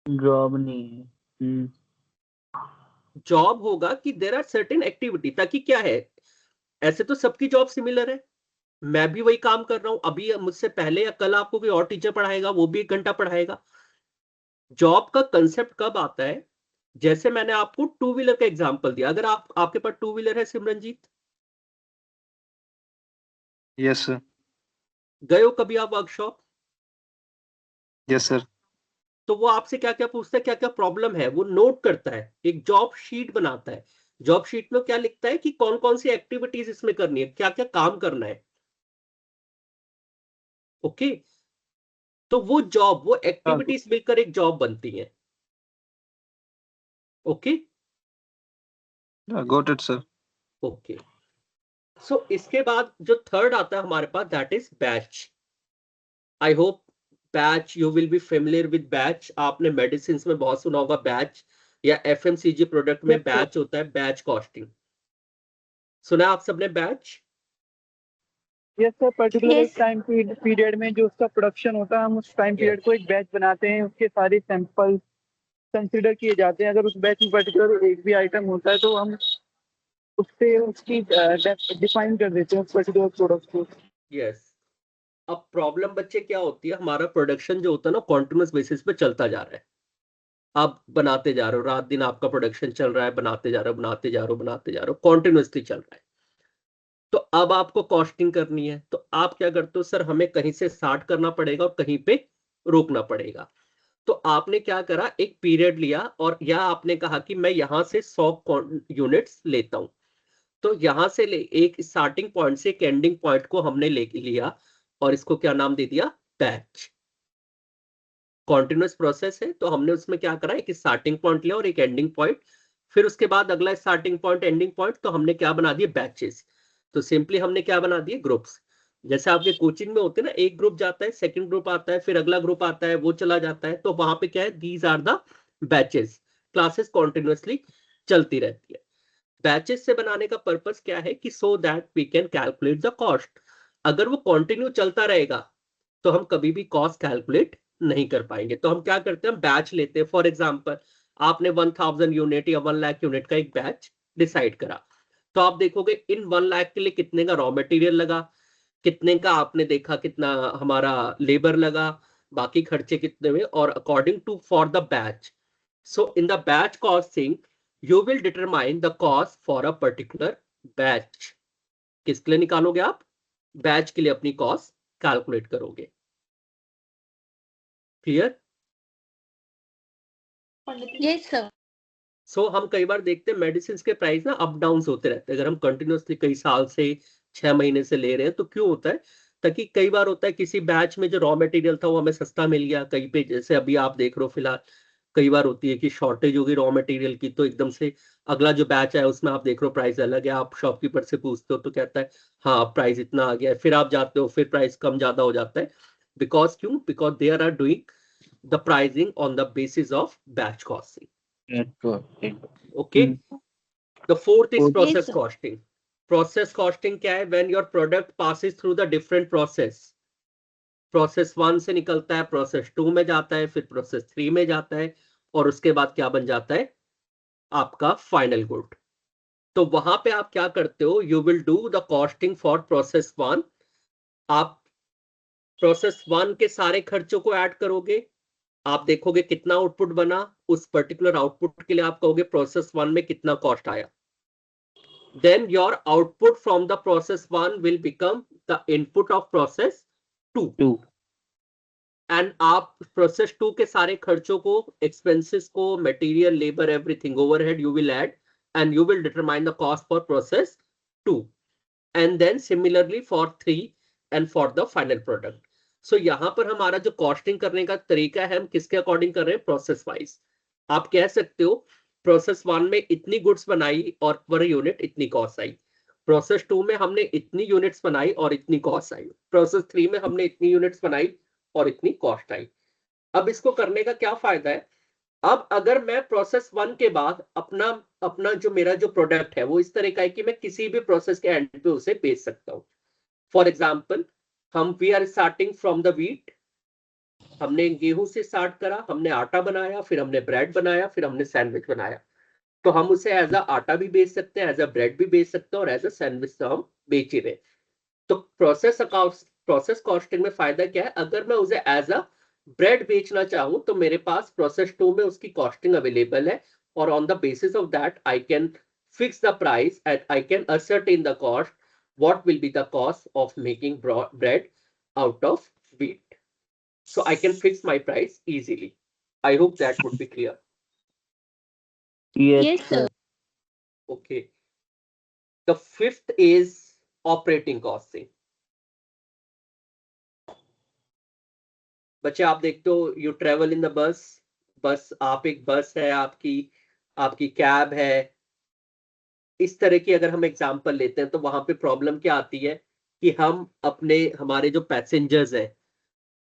Job नहीं है। जॉब होगा कि देयर आर सर्टेन एक्टिविटी, ताकि क्या है, ऐसे तो सबकी जॉब सिमिलर है, मैं भी वही काम कर रहा हूं, अभी मुझसे पहले या कल आपको कोई और टीचर पढ़ाएगा, वो भी 1 घंटा पढ़ाएगा. जॉब का कंसेप्ट कब आता है, जैसे मैंने आपको टू व्हीलर का एग्जांपल दिया. अगर आपके पास टू व्हीलर है सिमरनजीत, Yes, sir. गए हो कभी आप वर्कशॉप, Yes, sir. तो वो आपसे क्या क्या पूछता है, क्या क्या प्रॉब्लम है, वो नोट करता है, एक जॉब शीट बनाता है. जॉब शीट में क्या लिखता है कि कौन कौन सी एक्टिविटीज इसमें करनी है, क्या क्या काम करना है. ओके. तो वो जॉब, वो एक्टिविटीज मिलकर एक जॉब बनती है. Okay. Yeah, got it, sir. Okay. So इसके बाद जो थर्ड आता है हमारे पास, that is batch. I hope batch, you will be familiar with batch. आपने मेडिसिन में बहुत सुना होगा बैच, या एफएमसीजी प्रोडक्ट में बैच होता है, बैच कॉस्टिंग. सुना है आप सबने बैच? यस सर, पर्टिकुलर एक Yes. टाइम पीरियड में जो उसका प्रोडक्शन होता है, हम उस टाइम पीरियड को एक बैच बनाते हैं, उसके सारे सैंपल कंसिडर किए जाते हैं. अगर उस बैच में पर्टिकुलर एक भी आइटम होता है तो हम उससे उसकी डिफाइन कर देते हैं उस पर्टिकुलर प्रोडक्ट को. यस. अब प्रॉब्लम बच्चे क्या होती है, हमारा प्रोडक्शन जो होता है ना, कॉन्टिन्यूस बेसिस पे चलता जा रहा है. आप बनाते जा रहे हो, रात दिन आपका प्रोडक्शन चल रहा है, बनाते जा रहे हो, बनाते जा रहे हो, बनाते जा रहे हो, कॉन्टिन्यूसली चल रहा है. तो अब आपको कॉस्टिंग करनी है, तो आप क्या करते हो, सर हमें कहीं से स्टार्ट करना पड़ेगा और कहीं पे रोकना पड़ेगा. तो आपने क्या करा, एक पीरियड लिया, और या आपने कहा कि मैं यहां से 100 यूनिट्स लेता हूं. तो यहां से एक स्टार्टिंग पॉइंट से एक एंडिंग पॉइंट को हमने ले लिया, और इसको क्या नाम दे दिया, बैच. कॉन्टिन्यूस प्रोसेस है, तो हमने उसमें क्या करा, एक स्टार्टिंग पॉइंट लिया और एक एंडिंग पॉइंट, फिर उसके बाद अगला स्टार्टिंग पॉइंट एंडिंग पॉइंट, तो हमने क्या बना दिए, बैचेस. तो सिंपली हमने क्या बना दिए, ग्रुप्स. जैसे आपके कोचिंग में होते हैं ना, एक ग्रुप जाता है, सेकंड ग्रुप आता है, फिर अगला ग्रुप आता है, वो चला जाता है, तो वहां पे क्या है, these are the batches. Classes continuously चलती रहती है. बैचेस से बनाने का पर्पस क्या है कि so that we can calculate the cost. अगर वो कंटिन्यू चलता रहेगा तो हम कभी भी कॉस्ट कैलकुलेट नहीं कर पाएंगे. तो हम क्या करते हैं, हम बैच लेते हैं. फॉर एग्जांपल, आपने 1000 यूनिट या 1 लाख यूनिट का एक बैच डिसाइड करा, तो आप देखोगे इन 1 लाख के लिए कितने का रॉ मटेरियल लगा, कितने का आपने देखा कितना हमारा लेबर लगा, बाकी खर्चे कितने हुए, और according to for the batch. So in the batch costing you will determine the cost for a particular batch. किसके लिए निकालोगे आप, बैच के लिए अपनी कॉस्ट कैलकुलेट करोगे. क्लियर? Yes, sir. सो हम कई बार देखते हैं मेडिसिन के प्राइस ना अप डाउन होते रहते हैं. अगर हम कंटिन्यूसली कई साल से 6 महीने से ले रहे हैं तो क्यों होता है, ताकि कई बार होता है किसी बैच में जो रॉ मटेरियल था वो हमें सस्ता मिल गया, कहीं पे जैसे अभी आप देख रहे हो फिलहाल कई बार होती है कि शॉर्टेज होगी रॉ मटेरियल की, तो एकदम से अगला जो बैच है उसमें आप देख रहे हो प्राइस अलग है. आप शॉपकीपर से पूछते हो तो कहता है हाँ प्राइस इतना आ गया है, फिर आप जाते हो फिर प्राइस कम ज्यादा हो जाता है. बिकॉज क्यों, because they are doing the pricing on the basis of batch costing. Okay. The fourth is Yes, process sir. costing. Process costing क्या है, when your product passes through the different process. Process 1 से निकलता है, process 2 में जाता है, फिर process 3 में जाता है, और उसके बाद क्या बन जाता है, आपका final good. तो वहां पे आप क्या करते हो, you will do the costing for process 1. आप process 1 के सारे खर्चों को ऐड करोगे, आप देखोगे कितना आउटपुट बना, उस पर्टिकुलर आउटपुट के लिए आप कहोगे प्रोसेस 1 में कितना कॉस्ट आया. Then your output from the process 1 will become the input of process 2. And आप प्रोसेस 2 के सारे खर्चों को, एक्सपेंसेस को, material, labour, everything, overhead you will add, and you will determine the cost for process 2. And then similarly for 3 and for the final product. So यहाँ पर हमारा जो कॉस्टिंग करने का तरीका है, हम किसके अकॉर्डिंग कर रहे हैं, प्रोसेस वाइज। आप कह सकते हो प्रोसेस 1 में इतनी गुड्स बनाई और पर यूनिट इतनी कॉस्ट आई, प्रोसेस 2 में हमने इतनी यूनिट्स बनाई और इतनी कॉस्ट आई, प्रोसेस 3 में हमने इतनी यूनिट्स बनाई और इतनी कॉस्ट आई। अब इसको करने का क्या फायदा है, अब अगर मैं प्रोसेस 1 के बाद अपना अपना जो मेरा जो प्रोडक्ट है वो इस तरह का है कि मैं किसी भी प्रोसेस के एंड पे उसे बेच सकता हूँ। फॉर एग्जाम्पल, हम we are starting from the wheat, हमने गेहूं से स्टार्ट करा, हमने आटा बनाया, फिर हमने ब्रेड बनाया, फिर हमने सैंडविच बनाया। तो हम उसे एज अ आटा भी बेच सकते हैं, एज अ ब्रेड भी बेच सकते हैं, और एज अ सैंडविच तो हम बेच ही रहे। तो प्रोसेस कॉस्टिंग में फायदा क्या है, अगर मैं उसे एज अ ब्रेड बेचना चाहूं तो मेरे पास प्रोसेस 2 में उसकी कॉस्टिंग अवेलेबल है, और on the basis of that I can fix the price and I can ascertain the cost, what will be the cost of making bread out of wheat. So I can fix my price easily. I hope that would be clear. Yes, sir. Okay. The fifth is operating costing. बच्चे आप देखते हो, you travel in the bus, बस आप एक बस है आपकी, आपकी कैब है, इस तरह की अगर हम एग्जांपल लेते हैं तो वहां पे प्रॉब्लम क्या आती है कि हम अपने हमारे जो पैसेंजर्स हैं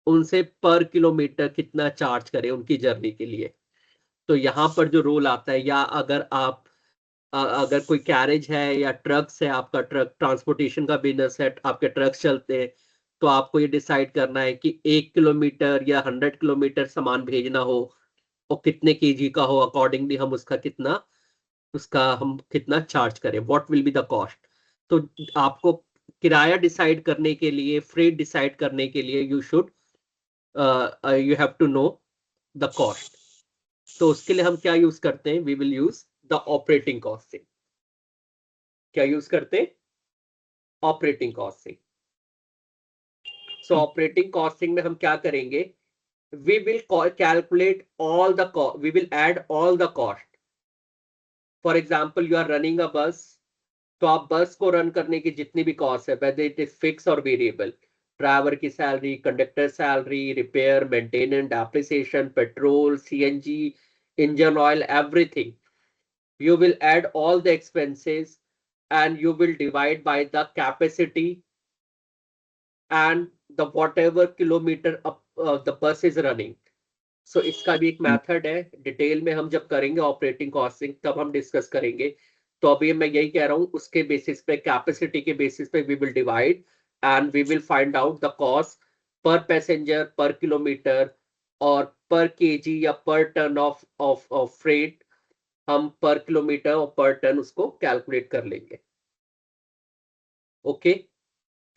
उनसे पर किलोमीटर कितना चार्ज करें उनकी जर्नी के लिए। तो यहाँ पर जो रोल आता है, या अगर आप अगर कोई कैरेज है या ट्रक्स है, आपका ट्रक ट्रांसपोर्टेशन का बिजनेस है, आपके ट्रक्स चलते हैं, तो आपको ये डिसाइड करना है कि 1 किलोमीटर या 100 किलोमीटर सामान भेजना हो और कितने केजी का हो, अकॉर्डिंगली हम उसका हम कितना चार्ज करें, what will be the cost. तो आपको किराया डिसाइड करने के लिए, फ्रेट डिसाइड करने के लिए you have to know the cost. तो उसके लिए हम क्या यूज करते हैं, we will use the operating costing. क्या यूज करते हैं, ऑपरेटिंग कॉस्टिंग। सो ऑपरेटिंग कॉस्टिंग में हम क्या करेंगे, we will calculate all the cost, we will add all the cost. For example, you are running a bus, तो आप बस को रन करने की जितनी भी कॉस्ट है, वेदर इट इज फिक्स और वेरिएबल, ड्राइवर की salary, conductor salary, repair, maintenance, depreciation, petrol, CNG, engine oil, everything, you will add all the expenses and you will divide by the capacity and the whatever kilometer the bus is running. So इसका भी एक method है, detail में हम जब करेंगे operating costing तब हम डिस्कस करेंगे। तो अभी मैं यही कह रहा हूँ, उसके बेसिस पे, कैपेसिटी के बेसिस पे we will divide and we will find out the cost per passenger, per kilometre और पर केजी या पर टन ऑफ फ्रेट, हम पर किलोमीटर और पर टन उसको कैलकुलेट कर लेंगे। ओके,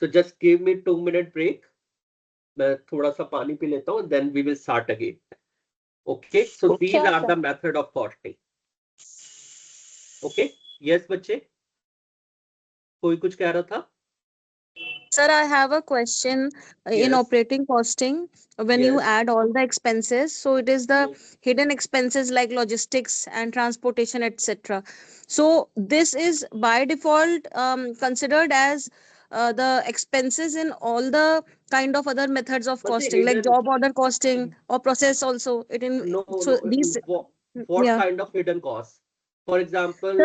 तो just give me 2 minute break, मैं थोड़ा सा पानी पी लेता हूँ, then we will start again. Okay, so these are the method of costing. Okay, yes बच्चे, कोई कुछ कह रहा था? Sir, I have a question. In Yes. operating costing, when you Yes. add all the expenses, so it is the hidden expenses like logistics and transportation, etc. So this is by default considered as the expenses in all the kind of other methods of But the costing, like hidden- job order costing or process also. It in No, so no. these What yeah. kind of hidden costs? For example,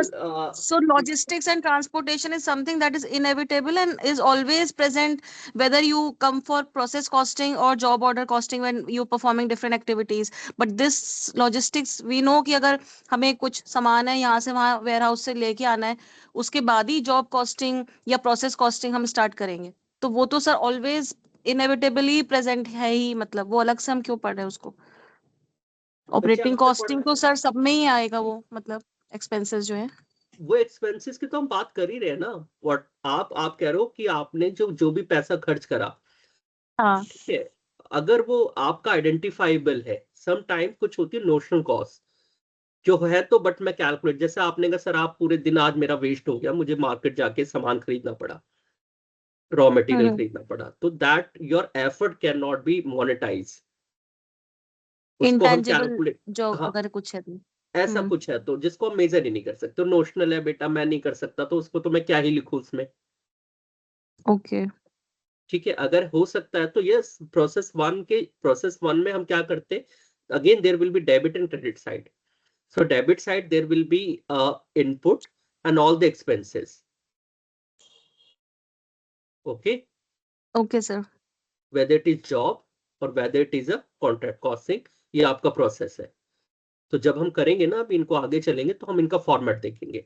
So logistics and transportation is something that is inevitable and is always present, whether you come for process costing or job order costing when you performing different activities. But this logistics, we know कि अगर हमें कुछ सामान है यहाँ से वहाँ ware house से लेके आना है, उसके बाद ही जॉब कॉस्टिंग या प्रोसेस कॉस्टिंग हम स्टार्ट करेंगे। तो वो तो सर ऑलवेज इनएविटेबली प्रेजेंट है ही, मतलब वो अलग से हम क्यों पढ़ रहे हैं उसको। ऑपरेटिंग कॉस्टिंग तो सर सब में ही आएगा वो, मतलब एक्सपेंसेस जो है वो एक्सपेंसेस की तो हम बात कर ही रहे हैं ना। व्हाट आप कह रहे हो कि आपने जो भी पैसा खर्च करा, हाँ, ठीक है, अगर वो आपका आइडेंटिफाइबल है, सम टाइम कुछ होती है नोशनल कॉस्ट जो है, तो बट मैं कैलकुलेट, जैसे आपने कहा सर आप पूरे दिन आज मेरा वेस्ट हो गया, मुझे मार्केट जाके सामान खरीदना पड़ा, रॉ मटेरियल खरीदना पड़ा, तो that your effort can not be monetise, उसको हम इंटेंजिबल कैलकुलेट, जो हाँ, अगर कुछ है तो ऐसा कुछ है तो जिसको हम मेजर ही नहीं कर सकते, नोशनल है बेटा, मैं नहीं कर सकता, तो उसको तो मैं क्या ही लिखूं उसमें। ओके। ठीक है, अगर हो सकता है तो यस, प्रोसेस वन में हम क्या करते, again there will be debit and credit side. So debit side there will be input and all the expenses. Okay, Okay, sir. whether it is job or whether it is a contract costing, ये आपका process है. तो जब हम करेंगे ना, अभी इनको आगे चलेंगे तो हम इनका फॉर्मेट देखेंगे.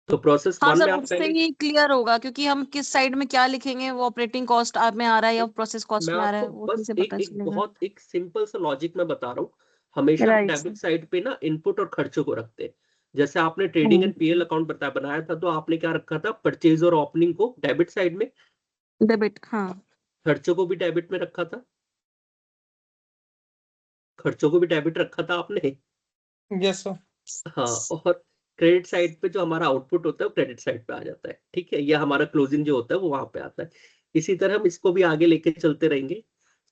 तो प्रोसेस हाँ वन सर, में आप उससे पहले, ही क्लियर होगा क्योंकि हम किस साइड में क्या लिखेंगे, वो ऑपरेटिंग कॉस्ट आप में आ रहा है या प्रोसेस कॉस्ट मैं में आ रहा आपको है, वो बस चीजें एक पता एक चलेगा. बहुत एक सिंपल सा लॉजिक में बता रहा हूँ. हमेशा हम राइट डेबिट सर. साइड पे ना इनपुट और खर्चों को रखते हैं. जैसे आपने ट्रेडिंग एंड पीएल अकाउंट बनाया था, तो आपने क्या रखा था, परचेज और ओपनिंग को डेबिट साइड में, डेबिट, हाँ. खर्चों को भी डेबिट में रखा था. खर्चों को भी डेबिट रखा था आपने. Yes, sir. हाँ, और क्रेडिट साइड पे जो हमारा आउटपुट होता है वो क्रेडिट साइड पे आ जाता है. ठीक है, या हमारा क्लोजिंग जो होता है वो वहां पे आता है. इसी तरह हम इसको भी आगे लेके चलते रहेंगे.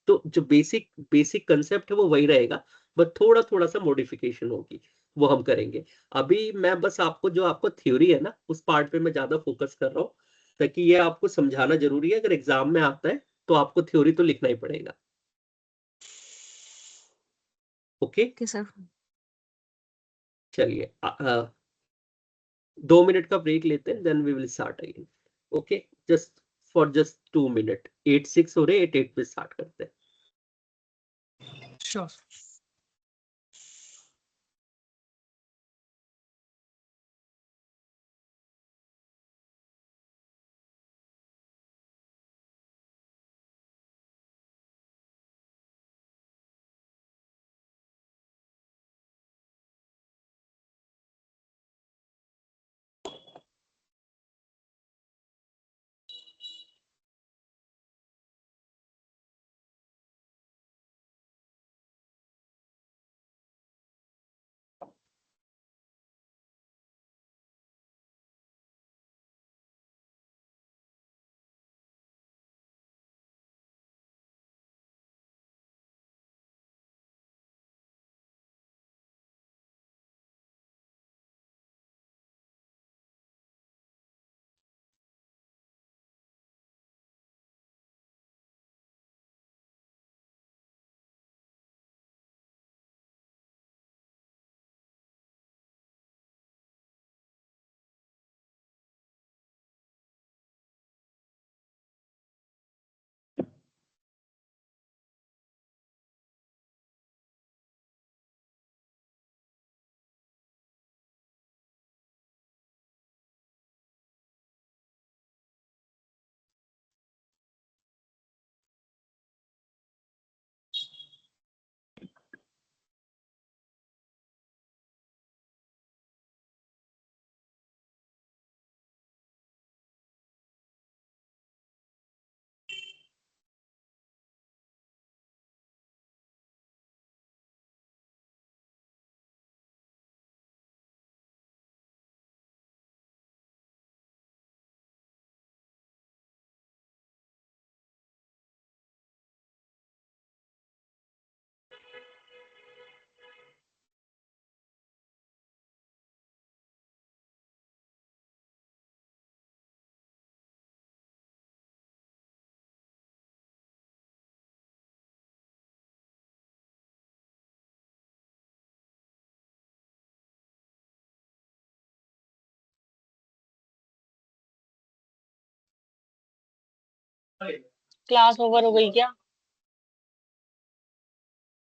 तो जो बेसिक बेसिक कंसेप्ट है वो वही रहेगा, बट थोड़ा थोड़ा सा मॉडिफिकेशन होगी, वो हम करेंगे. अभी मैं बस आपको जो आपको थ्योरी है ना, उस पार्ट पे मैं ज्यादा फोकस कर रहा हूँ, ताकि ये आपको समझाना जरूरी है. अगर एग्जाम में आता है तो आपको थ्योरी तो लिखना ही पड़ेगा. Okay, okay sir. चलिए 2 मिनट का ब्रेक लेते हैं, then we will start again. Okay, just for just 2 minute. 8:06 हो रहे, 8:08 पे स्टार्ट करते हैं. Sure. क्लास ओवर हो गई क्या?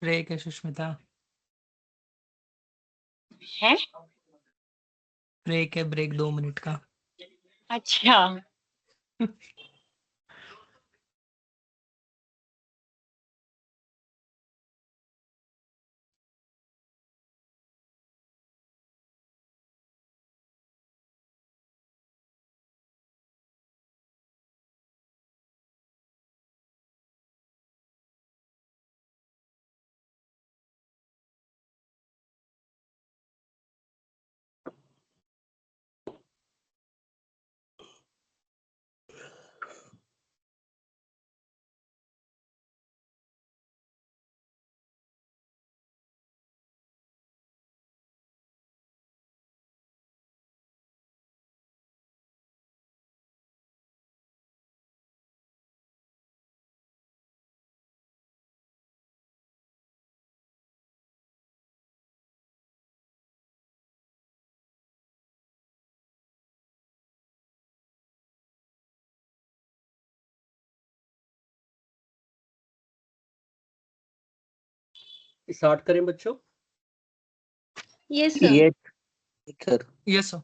ब्रेक है सुष्मिता. है? ब्रेक है, ब्रेक 2 मिनट का. अच्छा. स्टार्ट करें बच्चों? Yes, sir. Yes, sir. Yes, sir.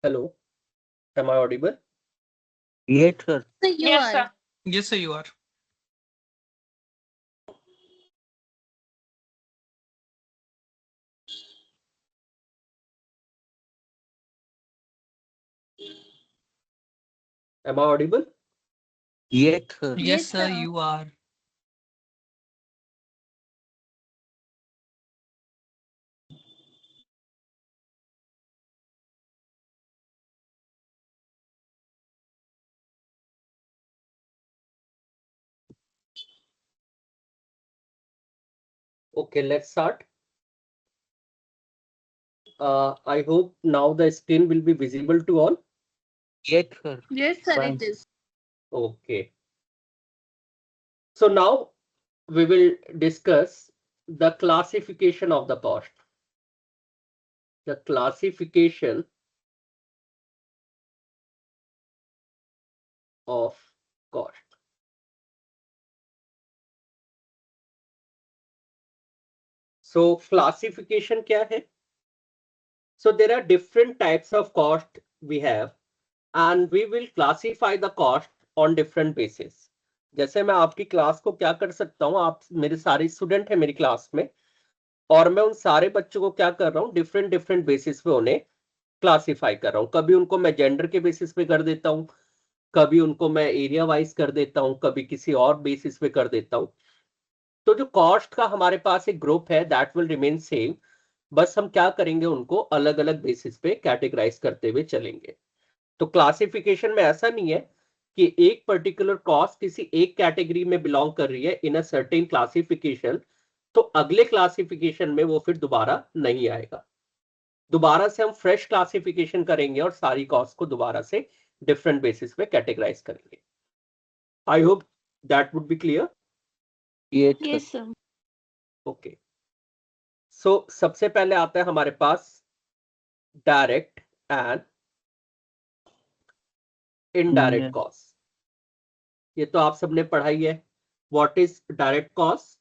Hello, am I audible? Yes, sir. So you Yes, are. sir. Yes, sir, you are. Am I audible? Yes, sir. Yes, Yes, sir, sir. you are. Okay, let's start. I hope now the screen will be visible to all. Yes, sir. Yes, sir, Fine. it is. Okay. So now we will discuss the classification of the cost. The classification of cost. So classification क्या है? So there are different types of cost we have, and we will classify the cost on different basis. जैसे मैं आपकी class को क्या कर सकता हूँ, आप मेरे सारे स्टूडेंट हैं मेरी क्लास में, और मैं उन सारे बच्चों को क्या कर रहा हूँ, डिफरेंट डिफरेंट बेसिस पे उन्हें क्लासिफाई कर रहा हूँ. कभी उनको मैं जेंडर के बेसिस पे कर देता हूँ, कभी उनको मैं एरिया वाइज कर देता हूँ, कभी किसी और बेसिस पे कर देता हूँ. तो जो कॉस्ट का हमारे पास एक ग्रुप है दैट विल रिमेन सेम, बस हम क्या करेंगे, उनको अलग अलग बेसिस पे कैटेगराइज करते हुए चलेंगे. तो क्लासिफिकेशन में ऐसा नहीं है कि एक पर्टिकुलर कॉस्ट किसी एक कैटेगरी में बिलोंग कर रही है इन अ सर्टेन क्लासिफिकेशन, तो अगले क्लासिफिकेशन में वो फिर दोबारा नहीं आएगा. दोबारा से हम फ्रेश क्लासिफिकेशन करेंगे और सारी कॉस्ट को दोबारा से डिफरेंट बेसिस पे कैटेगराइज करेंगे. I hope that would be clear. Yes, sir. Yes, sir. Okay. So सबसे पहले आता है हमारे पास डायरेक्ट एंड इनडायरेक्ट कॉस्ट. ये तो आप सबने पढ़ाई है. What is direct cost?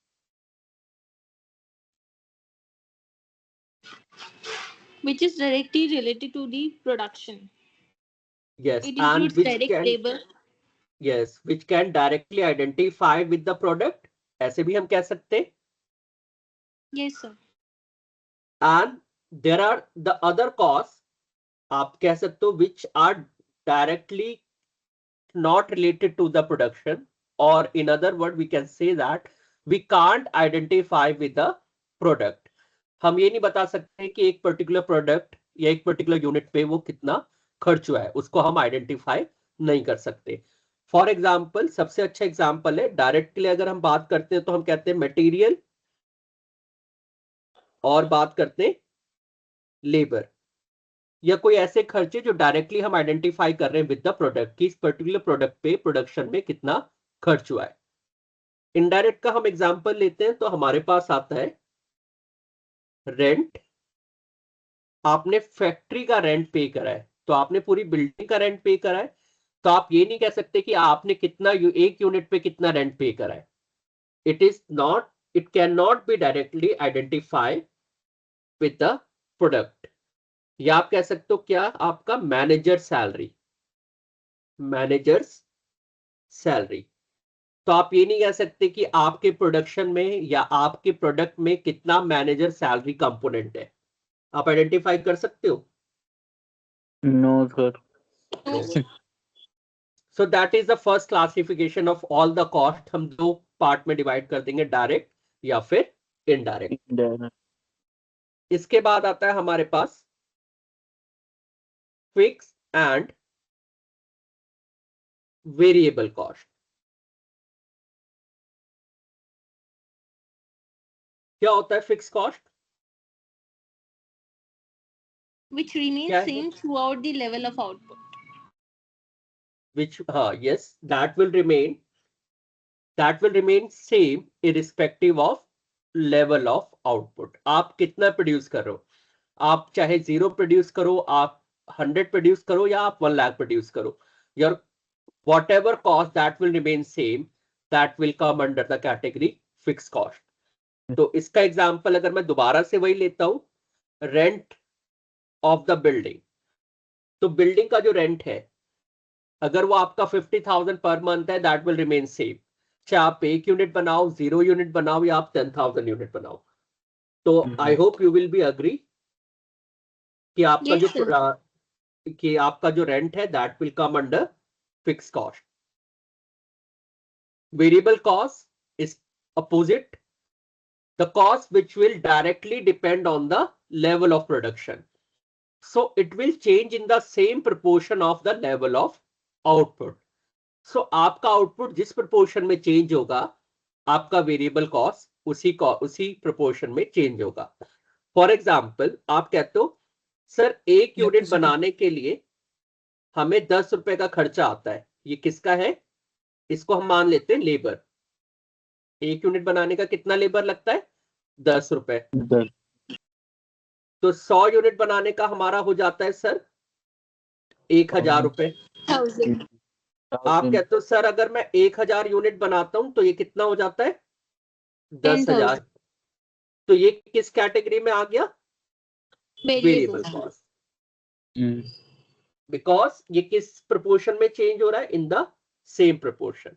Which is directly related to the production. Yes, It and includes which direct can, labor. yes, which can directly identify with the product. ऐसे भी हम कह सकते हैं. Yes, sir. And there are the other costs, आप कह सकते हो, which are directly not related to the production, or in other word we can say that we can't identify with the product. हम ये नहीं बता सकते कि एक पर्टिकुलर प्रोडक्ट या एक पर्टिकुलर यूनिट पे वो कितना खर्च हुआ है, उसको हम आइडेंटिफाई नहीं कर सकते. फॉर एग्जाम्पल, सबसे अच्छा एग्जाम्पल है डायरेक्ट के लिए अगर हम बात करते हैं तो हम कहते हैं मटेरियल और बात करते हैं लेबर, या कोई ऐसे खर्चे जो डायरेक्टली हम आइडेंटिफाई कर रहे हैं विद द प्रोडक्ट कि इस पर्टिकुलर प्रोडक्ट पे प्रोडक्शन में कितना खर्च हुआ है. इनडायरेक्ट का हम एग्जांपल लेते हैं तो हमारे पास आता है रेंट. आपने फैक्ट्री का रेंट पे करा है, तो आपने पूरी बिल्डिंग का रेंट पे करा है, तो आप ये नहीं कह सकते कि आपने कितना एक यूनिट पे कितना रेंट पे करा है. It is not, it can not be directly identify with the product. या आप कह सकते हो क्या, आपका मैनेजर सैलरी, मैनेजर्स सैलरी, तो आप ये नहीं कह सकते कि आपके प्रोडक्शन में या आपके प्रोडक्ट में कितना मैनेजर सैलरी कंपोनेंट है. आप आइडेंटिफाई कर सकते हो? No, sir. No. So that is the first classification of all the cost. हम दो पार्ट में डिवाइड कर देंगे, डायरेक्ट या फिर इनडायरेक्ट. Indirect. इसके बाद आता है हमारे पास फिक्स एंड वेरिएबल कॉस्ट. क्या होता है फिक्स कॉस्ट? which remains क्या है? same throughout the level of output. Which yes, that will remain same irrespective of level of output. आप कितना प्रोड्यूस कर रहे हो, आप चाहे 0 प्रोड्यूस करो, आप 100 प्रोड्यूस करो, या आप 1 लाख प्रोड्यूस करो, your whatever cost that will remain same, that will come under the category fixed cost. तो इसका एग्जांपल अगर मैं दोबारा से वही लेता हूं, रेंट ऑफ द बिल्डिंग, तो बिल्डिंग का जो रेंट है अगर वो आपका 50,000 पर मंथ है, दैट विल रिमेन सेम, चाहे आप 1 यूनिट बनाओ, 0 यूनिट बनाओ, या आप 10,000 यूनिट बनाओ. तो I hope you will B agree कि आपका Yes, sir. कि आपका जो रेंट है that will come under fix cost. Variable cost is opposite, the cost which will directly depend on the level of production, so it will change in the same proportion of the level of output. So आपका output जिस proportion में change होगा, आपका variable cost उसी proportion में change होगा. For example आप कहते हो सर 1 यूनिट बनाने के लिए हमें 10 रुपए का खर्चा आता है. ये किसका है? इसको हम मान लेते हैं लेबर. 1 यूनिट बनाने का कितना लेबर लगता है? 10 रुपए. तो 100 यूनिट बनाने का हमारा हो जाता है सर 1,000 रुपए. 1000. आप कहते हो सर अगर मैं 1,000 यूनिट बनाता हूं तो ये कितना हो जाता है? 10,000. तो ये किस कैटेगरी में आ गया? Variable cost. बिकॉज ये किस प्रोपोर्शन में चेंज हो रहा है? In the same proportion.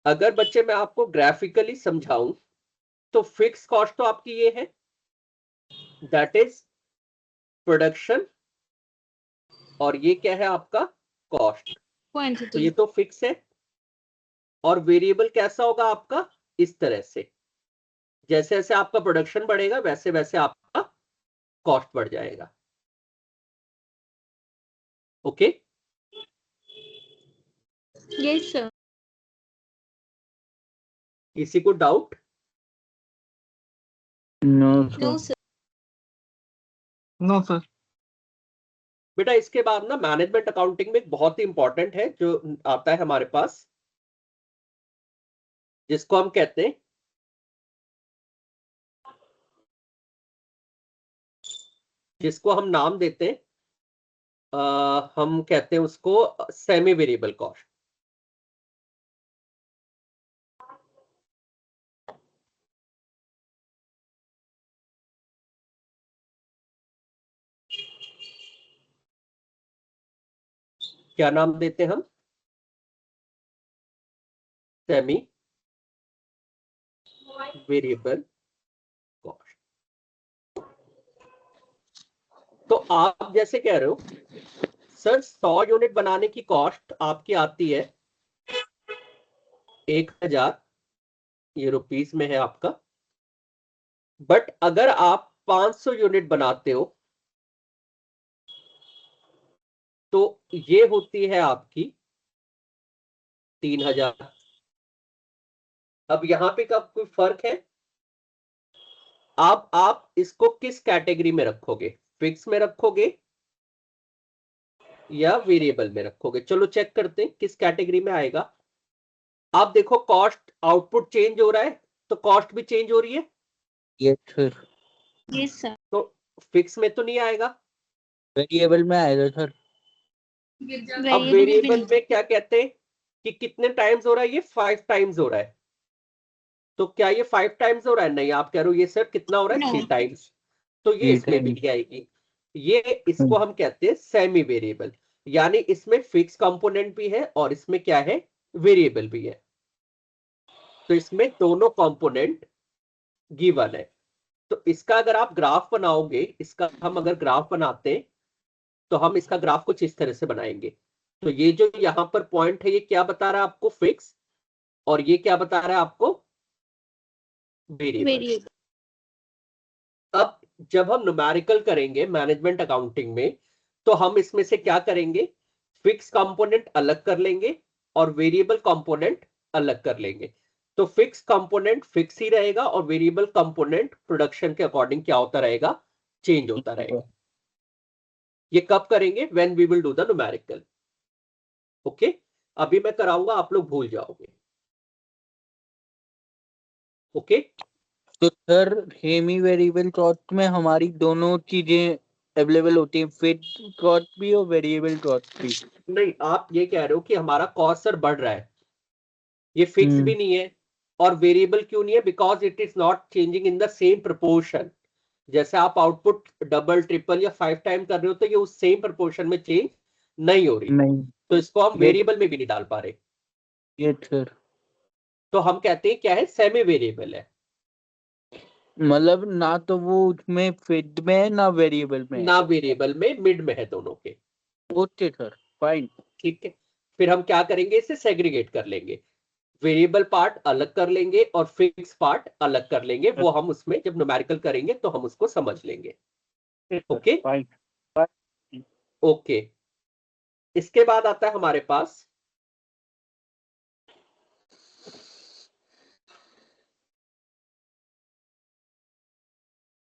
अगर बच्चे मैं आपको ग्राफिकली समझाऊं तो फिक्स कॉस्ट तो आपकी ये है, दैट इज प्रोडक्शन, और ये क्या है आपका? कॉस्ट. तो Quantity. ये तो फिक्स है. और वेरिएबल कैसा होगा आपका? इस तरह से, जैसे जैसे आपका प्रोडक्शन बढ़ेगा वैसे वैसे आपका कॉस्ट बढ़ जाएगा. Okay Yes, sir. किसी को doubt? No No, sir. No, sir. बेटा इसके बाद ना मैनेजमेंट अकाउंटिंग में बहुत ही इंपॉर्टेंट है जो आता है हमारे पास, जिसको हम कहते हैं जिसको हम नाम देते हैं हम कहते हैं उसको सेमी वेरिएबल कॉस्ट. क्या नाम देते हैं हम? Semi variable cost. तो आप जैसे कह रहे हो सर 100 यूनिट बनाने की कॉस्ट आपकी आती है 1,000, ये रुपीस में है आपका. बट अगर आप 500 यूनिट बनाते हो तो ये होती है आपकी 3,000. अब यहां पे कब कोई फर्क है? आप इसको किस कैटेगरी में रखोगे? फिक्स में रखोगे या वेरिएबल में रखोगे? चलो चेक करते हैं किस कैटेगरी में आएगा. आप देखो कॉस्ट, आउटपुट चेंज हो रहा है तो कॉस्ट भी चेंज हो रही है. Yes sir. Yes, sir. तो फिक्स में तो नहीं आएगा. वेरिएबल में आएगा सर. अब वेरिएबल में क्या कहते हैं कि कितने टाइम्स हो रहा है? ये 5 टाइम्स हो रहा है. तो क्या ये 5 टाइम्स हो रहा है? नहीं, आप कह रहे हो ये सर कितना हो रहा है? 3 टाइम्स. तो ये इसमें भी आएगी. ये इसको हम कहते हैं सेमी वेरिएबल, यानी इसमें फिक्स कंपोनेंट भी है और इसमें क्या है? वेरिएबल भी है. तो इसमें दोनों कंपोनेंट गिवन है. तो इसका अगर आप ग्राफ बनाओगे, इसका हम अगर ग्राफ बनाते हैं तो हम इसका ग्राफ कुछ इस तरह से बनाएंगे. तो ये जो यहां पर पॉइंट है ये क्या बता रहा है आपको? फिक्स. और ये क्या बता रहा है आपको? वेरिएबल. अब जब हम न्यूमेरिकल करेंगे मैनेजमेंट अकाउंटिंग में तो हम इसमें से क्या करेंगे? फिक्स कंपोनेंट अलग कर लेंगे और वेरिएबल कंपोनेंट अलग कर लेंगे. तो फिक्स कंपोनेंट फिक्स ही रहेगा और वेरिएबल कंपोनेंट प्रोडक्शन के अकॉर्डिंग क्या होता रहेगा? चेंज होता रहेगा। ये कब करेंगे? When we will do the numerical. Okay, अभी मैं कराऊंगा, आप लोग भूल जाओगे। ओके, तो सर सेमी वेरिएबल कॉस्ट में हमारी दोनों चीजें अवेलेबल होती हैं, फिक्स्ड कॉस्ट भी और वेरिएबल कॉस्ट भी। नहीं, आप ये कह रहे हो कि हमारा कॉस्ट सर बढ़ रहा है, ये फिक्स भी नहीं है और वेरिएबल क्यों नहीं है? Because it is not changing in the same proportion. जैसे आप आउटपुट डबल ट्रिपल या 5 टाइम कर रहे हो तो ये उस सेम प्रोपोर्शन में चेंज नहीं हो रही, नहीं, तो इसको हम वेरिएबल में भी नहीं डाल पा रहे। ये सर तो हम कहते हैं क्या है? सेमी वेरिएबल है। मतलब ना तो वो उसमें फिक्स्ड में है ना वेरिएबल में है। ना वेरिएबल में, मिड में है दोनों के। Okay sir, fine. ठीक है, फिर हम क्या करेंगे? इसे सेग्रीगेट कर लेंगे, वेरिएबल पार्ट अलग कर लेंगे और फिक्स पार्ट अलग कर लेंगे। वो हम उसमें जब न्यूमेरिकल करेंगे तो हम उसको समझ लेंगे। Okay fine. ओके, इसके बाद आता है हमारे पास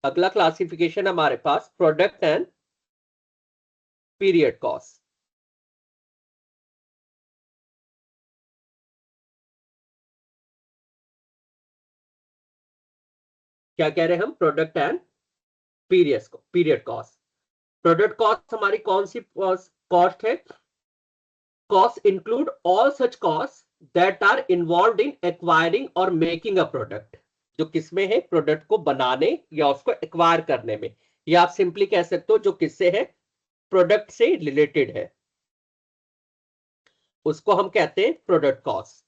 अगला क्लासिफिकेशन, हमारे पास प्रोडक्ट एंड पीरियड कॉस्ट। क्या कह रहे हैं हम? Product and period cost. Product cost हमारी कौन सी कॉस्ट है? Cost include all such cost that are involve in acquiring और मेकिंग अ प्रोडक्ट। जो किसमें है? प्रोडक्ट को बनाने या उसको एक्वायर करने में, या आप सिंपली कह सकते हो जो किससे है? प्रोडक्ट से रिलेटेड है, उसको हम कहते हैं प्रोडक्ट कॉस्ट।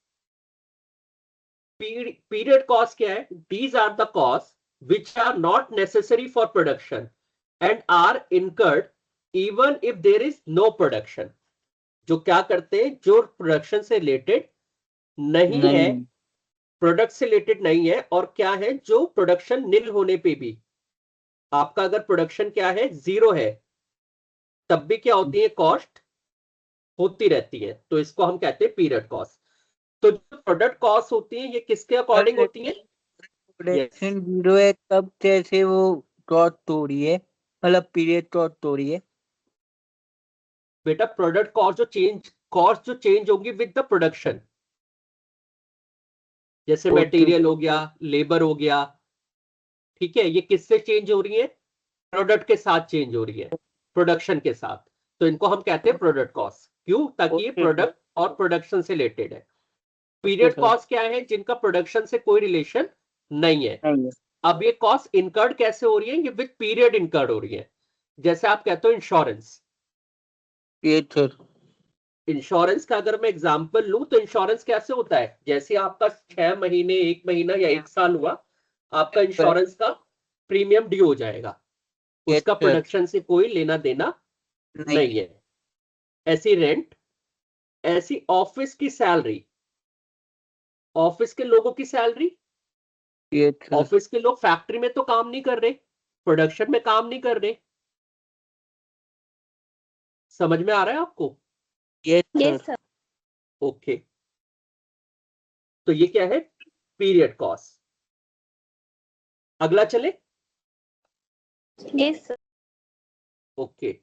पीरियड कॉस्ट क्या है? These are the cost which are not necessary for production and are incurred even if there is no production। जो क्या करते हैं? जो प्रोडक्शन से रिलेटेड नहीं है, प्रोडक्ट से रिलेटेड नहीं है, और क्या है? जो प्रोडक्शन निल होने पे भी, आपका अगर प्रोडक्शन क्या है? 0 है, तब भी क्या होती है? कॉस्ट होती रहती है। तो इसको हम कहते हैं पीरियड कॉस्ट। तो जो प्रोडक्ट कॉस्ट होती है, ये किसके अकॉर्डिंग होती है? प्रोडक्शन 0 है तब कैसे वो कॉस्ट हो रही है, मतलब पीरियड कॉस्ट हो रही है? बेटा, प्रोडक्ट कॉस्ट जो चेंज होगी विद द प्रोडक्शन, जैसे मटेरियल हो गया, लेबर हो गया, ठीक है, ये किससे चेंज हो रही है? प्रोडक्ट के साथ चेंज हो रही है, प्रोडक्शन के साथ। तो इनको हम कहते हैं प्रोडक्ट कॉस्ट। क्यों? ताकि ये प्रोडक्ट और प्रोडक्शन से रिलेटेड है। पीरियड कॉस्ट क्या है? जिनका प्रोडक्शन से कोई रिलेशन नहीं है। अब ये कॉस्ट इनकर्ड कैसे हो रही है? ये विद पीरियड इनकर्ड हो रही है। जैसे आप कहते हो इंश्योरेंस, इंश्योरेंस का अगर मैं एग्जांपल लूं तो इंश्योरेंस कैसे होता है? जैसे आपका 6 महीने, 1 महीना या 1 साल हुआ, आपका इंश्योरेंस का प्रीमियम ड्यू हो जाएगा, उसका प्रोडक्शन से कोई लेना देना नहीं है। ऐसी रेंट, ऐसी ऑफिस की सैलरी, ऑफिस के लोगों की सैलरी, ऑफिस के लोग फैक्ट्री में तो काम नहीं कर रहे, प्रोडक्शन में काम नहीं कर रहे। समझ में आ रहा है आपको? Yes sir. ओके, तो ये क्या है? Period cost. अगला चले। Yes sir. ओके,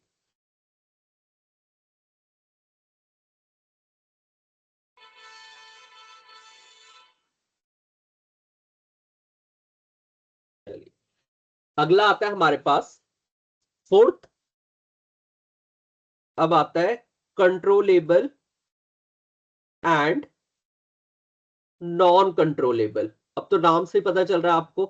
अगला आता है हमारे पास फोर्थ। अब आता है कंट्रोलेबल एंड नॉन कंट्रोलेबल। अब तो नाम से पता चल रहा है आपको।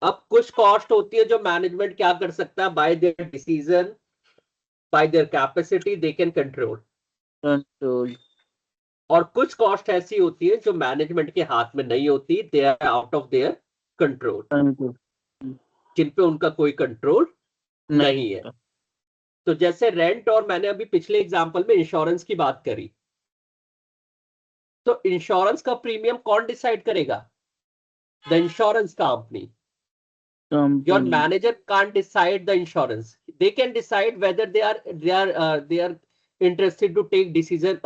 अब कुछ कॉस्ट होती है जो मैनेजमेंट क्या कर सकता है? Bye there decision, bye their capacity they can control. और कुछ कॉस्ट ऐसी होती है जो मैनेजमेंट के हाथ में नहीं होती, they are out of their control, जिन पे उनका कोई कंट्रोल नहीं है। तो जैसे रेंट, और मैंने अभी पिछले एग्जांपल में इंश्योरेंस की बात करी, तो इंश्योरेंस का प्रीमियम कौन डिसाइड करेगा? The insurance company. Your manager can't decide the insurance. They can decide whether they are interested to take decision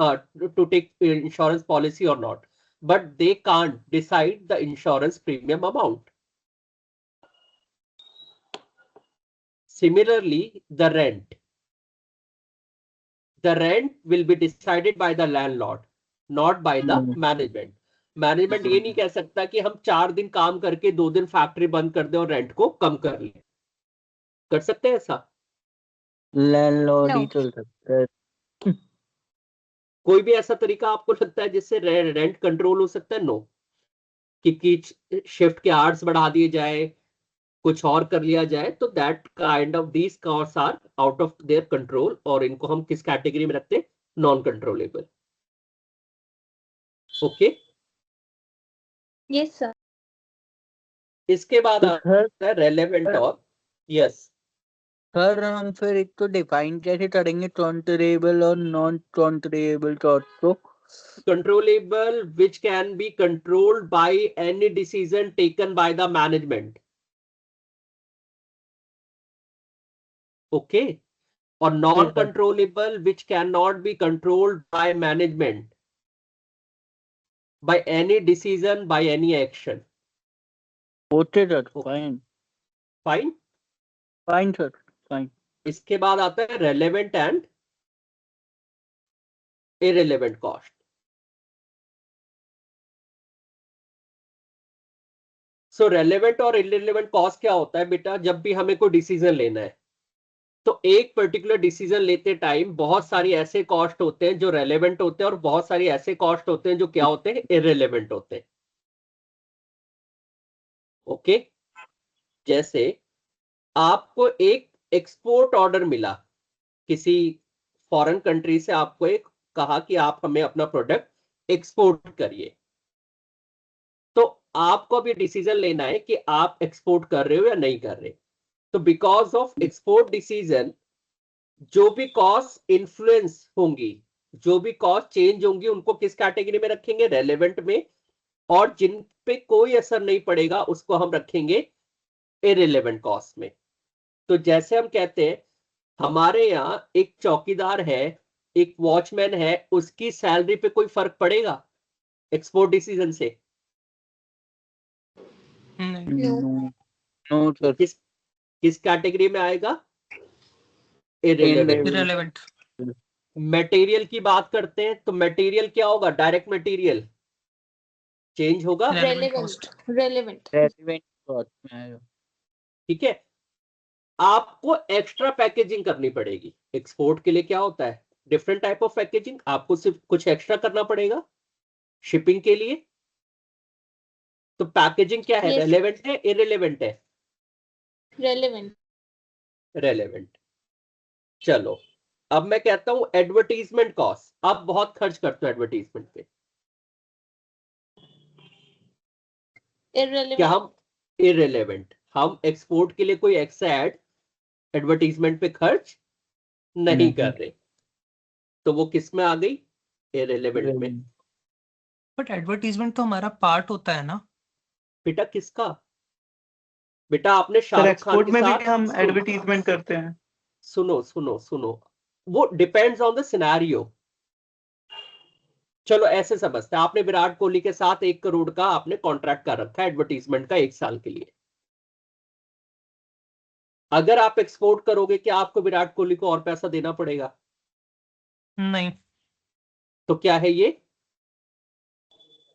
to take insurance policy or not. but they can't decide the insurance premium amount. Similarly, the rent will be decided by the landlord, not by the management. Management ये नहीं कह सकता कि हम 4 दिन काम करके 2 दिन फैक्ट्री बंद कर दें और रेंट को कम कर लें। कर सकते हैं ऐसा? लैंडलॉर्ड ही No. चल सकता है। कोई भी ऐसा तरीका आपको लगता है जिससे रेंट कंट्रोल हो सकता है? नो। कि शिफ्ट के आवर्स बढ़ा दिए जाए, कुछ और कर लिया जाए, तो that kind of these cost are out of their control, और इनको हम किस कैटेगरी में रखते हैं? Non controllable. Okay, Yes, sir. इसके बाद तो आता सर है रेलेवेंट और यस सर हम फिर एक तो डिफाइन कैसे करेंगे कंट्रोलेबल और नॉन कंट्रोलेबल कॉस्ट को? controllable which can be controlled by any decision taken by the management. Okay, or non controllable which cannot be controlled by management by any decision, by any action. Okay sir, fine Fine. Fine sir, fine. इसके बाद आता है relevant and irrelevant cost. So relevant और irrelevant cost क्या होता है बेटा? जब भी हमें कोई डिसीजन लेना है तो एक पर्टिकुलर डिसीजन लेते टाइम बहुत सारी ऐसे कॉस्ट होते हैं जो रेलेवेंट होते हैं और बहुत सारी ऐसे कॉस्ट होते हैं जो क्या होते हैं? इररिलेवेंट होते हैं। ओके, जैसे आपको एक एक्सपोर्ट ऑर्डर मिला किसी फॉरेन कंट्री से, आपको एक कहा कि आप हमें अपना प्रोडक्ट एक्सपोर्ट करिए, तो आपको भी डिसीजन लेना है कि आप एक्सपोर्ट कर रहे हो या नहीं कर रहे। तो बिकॉज ऑफ एक्सपोर्ट डिसीजन जो भी कॉस्ट इन्फ्लुएंस होंगी, जो भी कॉस्ट चेंज होंगी, उनको किस कैटेगरी में रखेंगे? रेलेवेंट में। और जिन पे कोई असर नहीं पड़ेगा उसको हम रखेंगे इररिलेवेंट कॉस्ट में। तो जैसे हम कहते हैं हमारे यहाँ एक चौकीदार है, एक वॉचमैन है, उसकी सैलरी पे कोई फर्क पड़ेगा एक्सपोर्ट डिसीजन से? नो नो सर, किस कैटेगरी में आएगा? इररिलेवेंट। Irrelevant. मटेरियल की बात करते हैं तो मटेरियल क्या होगा? डायरेक्ट मटेरियल चेंज होगा, Relevant cost. Relevant. Relevant cost में आएगा। ठीक है। आपको एक्स्ट्रा पैकेजिंग करनी पड़ेगी। एक्सपोर्ट के लिए क्या होता है? डिफरेंट टाइप ऑफ पैकेजिंग, आपको सिर्फ कुछ एक्स्ट्रा करना पड़ेगा शिपिंग के लिए। तो पैकेजिंग क्या है? Yes. रेलेवेंट है, इररिलेवेंट है? Relevant. रेलेवेंट। चलो अब मैं कहता हूं एडवर्टीजमेंट कॉस्ट। आप बहुत खर्च करते हो एडवर्टीजमेंट पे, क्या Irrelevant. हम इररिलेवेंट? हम एक्सपोर्ट के लिए कोई एक्स्ट्रा एड एडवर्टीजमेंट पे खर्च नहीं कर रहे, तो वो किस में आ गई? इररिलेवेंट में। बट एडवर्टीजमेंट तो हमारा पार्ट होता है ना। बेटा किसका? बेटा आपने सर शाहरुख खान एक्सपोर्ट के में भी साथ हम एडवर्टीजमेंट करते हैं। सुनो सुनो सुनो, वो डिपेंड्स ऑन द सिनेरियो। चलो ऐसे समझते हैं, आपने विराट कोहली के साथ 1 करोड़ का आपने कॉन्ट्रैक्ट कर रखा है एडवर्टीजमेंट का 1 साल के लिए। अगर आप एक्सपोर्ट करोगे क्या आपको विराट कोहली को और पैसा देना पड़ेगा? नहीं। तो क्या है ये?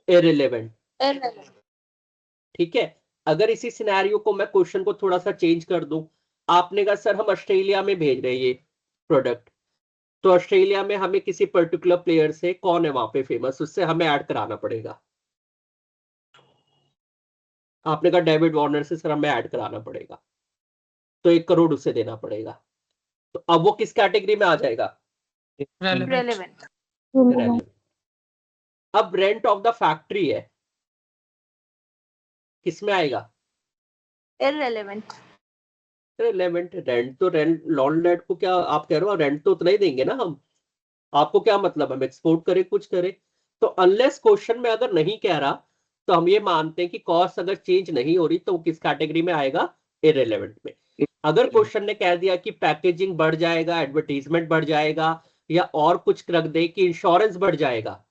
इररिलेवेंट। Irrelevant. ठीक है। अगर इसी सिनेरियो को मैं क्वेश्चन को थोड़ा सा चेंज कर दूं, आपने कहा सर हम ऑस्ट्रेलिया में भेज रहे हैं ये प्रोडक्ट, तो ऑस्ट्रेलिया में हमें किसी पर्टिकुलर प्लेयर से, कौन है वहां पे फेमस, उससे हमें ऐड कराना पड़ेगा। आपने कहा डेविड वार्नर से सर हमें ऐड कराना पड़ेगा, तो 1 करोड़ उसे देना पड़ेगा। तो अब वो किस कैटेगरी में आ जाएगा? Relevant. Relevant. Relevant. अब रेंट ऑफ द फैक्ट्री है, किस में आएगा? Irrelevant. रेलेवेंट। रेंट तो लैंडलॉर्ड को क्या आप कह रहे हो? रेंट तो उतना ही देंगे ना हम। आपको क्या मतलब हम एक्सपोर्ट करें कुछ करें? तो अनलेस क्वेश्चन में अगर नहीं कह रहा तो हम ये मानते हैं कि कॉस्ट अगर चेंज नहीं हो रही तो किस कैटेगरी में आएगा? इररिलेवेंट में। अगर क्वेश्चन ने कह दिया कि पैकेजिंग बढ़ जाएगा, एडवर्टीजमेंट बढ़ जाएगा, या और कुछ रख दे कि इंश्योरेंस बढ़ जाएगा,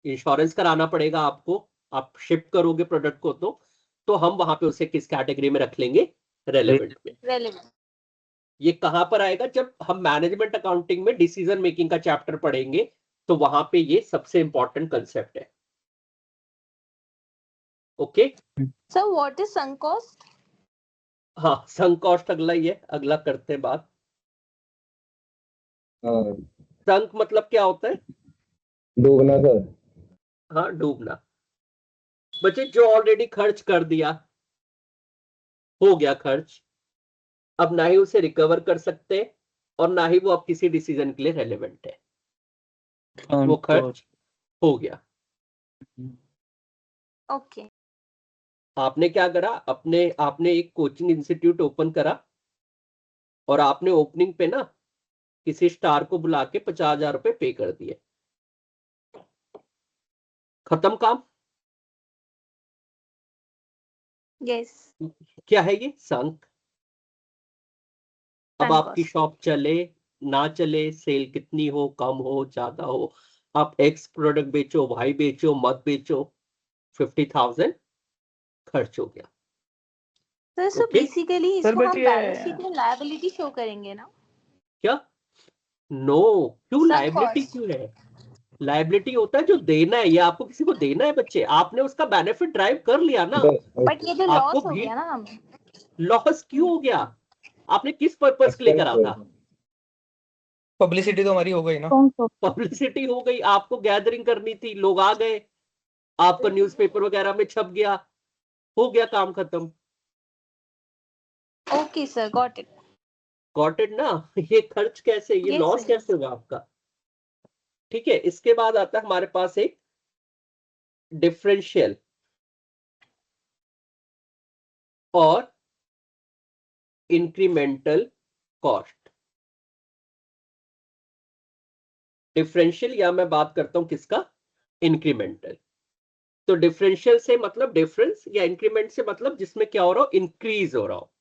इंश्योरेंस कराना पड़ेगा आपको, आप शिप करोगे प्रोडक्ट को, तो हम वहां पे उसे किस कैटेगरी में रख लेंगे, रेलेवेंट में। Relevant. ये कहां पर आएगा, जब हम मैनेजमेंट अकाउंटिंग में डिसीजन मेकिंग का चैप्टर पढ़ेंगे, तो वहां पे ये सबसे इंपॉर्टेंट कंसेप्ट है। Okay So what is sunk cost? हाँ, संक कॉस्ट अगला ही है, अगला करते हैं बात। संक मतलब क्या होता है? डूबना सर। हाँ, डूबना। बच्चे जो ऑलरेडी खर्च कर दिया, हो गया खर्च, अब ना ही उसे रिकवर कर सकते और ना ही वो अब किसी डिसीजन के लिए रेलेवेंट है, वो खर्च हो गया। Okay. आपने क्या करा, आपने एक कोचिंग इंस्टीट्यूट ओपन करा और आपने ओपनिंग पे ना किसी स्टार को बुला के 50,000 रुपए पे कर दिए, खत्म काम। Yes. क्या है ये? संक। अब Sunk आपकी cost. शॉप चले ना चले, सेल कितनी हो, कम हो, ज्यादा हो, आप एक्स प्रोडक्ट बेचो, वाई बेचो, मत बेचो, 50,000 खर्च हो गया। Sir, so Okay. basically Sir, इसको but हम ये- बैलेंस शीट में लायबिलिटी शो करेंगे ना? क्या? नो, क्यों Sunk लायबिलिटी cost. क्यों है? लायबिलिटी होता है जो देना है, ये आपको किसी को देना है बच्चे, आपने उसका बेनिफिट ड्राइव कर लिया ना। बट ये तो आपको लॉस हो भी गया ना हम। लॉस क्यों हो गया? आपने किस पर्पस के लिए करा था? पब्लिसिटी तो हमारी हो गई ना। पब्लिसिटी हो गई, आपको गैदरिंग करनी थी, लोग आ गए, आपका न्यूज़पेपर वगैरह में छप गया, हो गया काम खत्म। Okay sir, got it. Got it ना? ये खर्च कैसे, ये Yes, लॉस sir. कैसे होगा आपका? ठीक है, इसके बाद आता है हमारे पास एक डिफरेंशियल और इंक्रीमेंटल कॉस्ट। डिफरेंशियल या मैं बात करता हूं किसका, इंक्रीमेंटल। तो डिफरेंशियल से मतलब डिफरेंस, या इंक्रीमेंट से मतलब जिसमें क्या हो रहा हो, इंक्रीज हो रहा हो।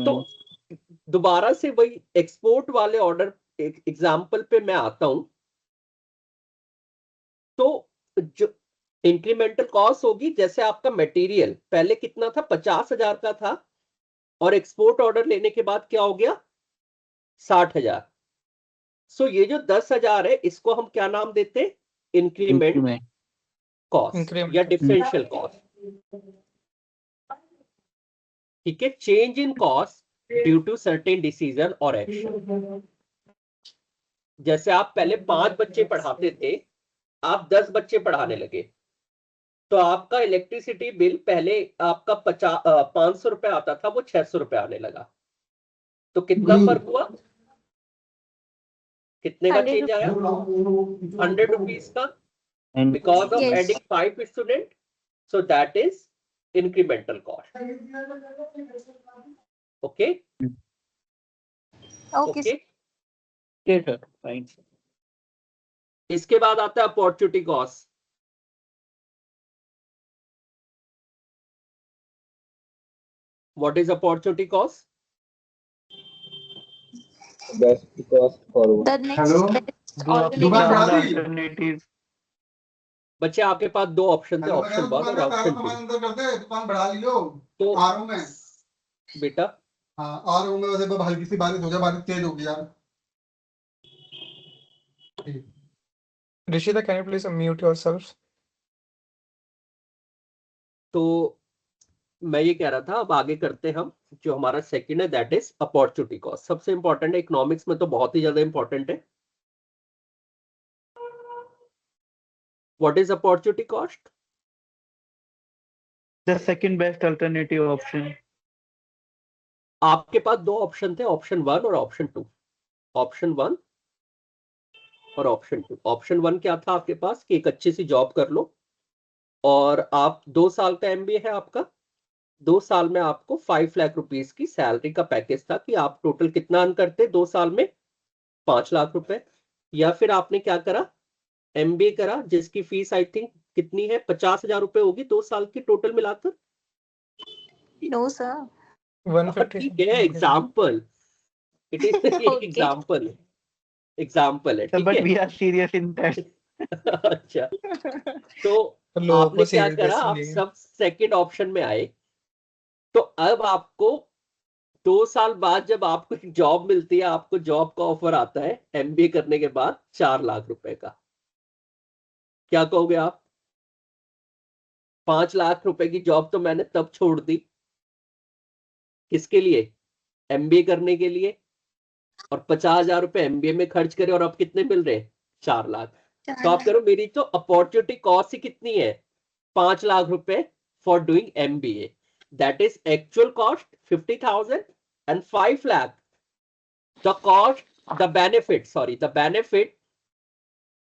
तो दोबारा से वही एक्सपोर्ट वाले ऑर्डर एग्जाम्पल पे मैं आता हूं। तो जो इंक्रीमेंटल कॉस्ट होगी, जैसे आपका मटेरियल पहले कितना था, 50,000 का था, और एक्सपोर्ट ऑर्डर लेने के बाद क्या हो गया, 60,000। सो ये जो 10,000 है, इसको हम क्या नाम देते हैं, इंक्रीमेंट कॉस्ट या डिफरेंशियल कॉस्ट। ठीक है, change in cost due to certain decision और एक्शन। जैसे आप पहले 5 बच्चे पढ़ाते थे, आप 10 बच्चे पढ़ाने लगे, तो आपका इलेक्ट्रिसिटी बिल पहले आपका 500 रुपए आता था, वो 600 रुपए आने लगा। तो कितना फर्क हुआ, कितने का चेंज आया, 100 रुपीज का, because of Yes. Adding 5 student. So that is incremental cost. Okay Okay. Okay. Okay, sir. Fine. इसके बाद आता है opportunity cost. What is opportunity cost? Best cost forward. The next Alternative. बच्चे आपके पास 2 ऑप्शन थे, option 1 और option 2। दुकान बढ़ा लियो तो आर में। बेटा हाँ, आर में वैसे हल्की सी बारिश हो जाए, बारिश तेज होगी यार। Rishita, can you please unmute yourself? तो मैं ये कह रहा था, अब आगे करते हैं हम, जो हमारा सेकंड है दैट इज अपॉर्चुनिटी कॉस्ट। सबसे इंपॉर्टेंट है, इकोनॉमिक्स में तो बहुत ही ज्यादा इंपॉर्टेंट है। What is opportunity cost? The second best alternative option. आपके पास 2 ऑप्शन थे, ऑप्शन 1 और ऑप्शन 2। ऑप्शन 1 और ऑप्शन 2। ऑप्शन 1 क्या था आपके पास, कि एक अच्छी सी जॉब कर लो और आप 2 साल का एमबीए है आपका, 2 साल में आपको 5 लाख रुपीस की सैलरी का पैकेज था, कि आप टोटल कितना अर्न करते 2 साल में, 5 लाख रुपए। या फिर आपने क्या करा, एमबीए करा, जिसकी फीस आई थिंक कितनी है, 50,000 रुपए होगी 2 साल की टोटल मिलाकर। No sir. 150. ठीक है, example, it is example, example है, Sir, ठीक but है। we are serious in that. अच्छा, तो लोगों आपने को क्या सीरियल करा, आप बेचनी है। सब सेकंड ऑप्शन में आए। तो अब आपको 2 साल बाद जब आपको एक जॉब मिलती है, आपको जॉब का ऑफर आता है एमबीए करने के बाद 4 लाख रुपए का, क्या कहोगे आप? 5 लाख रुपए की जॉब तो मैंने तब छोड़ दी, किसके लिए? एमबीए करने के लिए, और 50,000 रुपए एमबीए में खर्च करे, और अब कितने मिल रहे हैं? 4 लाख। तो आप करो, मेरी तो अपॉर्चुनिटी कॉस्ट ही कितनी है? 5 लाख रुपए for doing MBA, that is actual cost 50,000 and 5 lakh the cost, the benefit, sorry, the benefit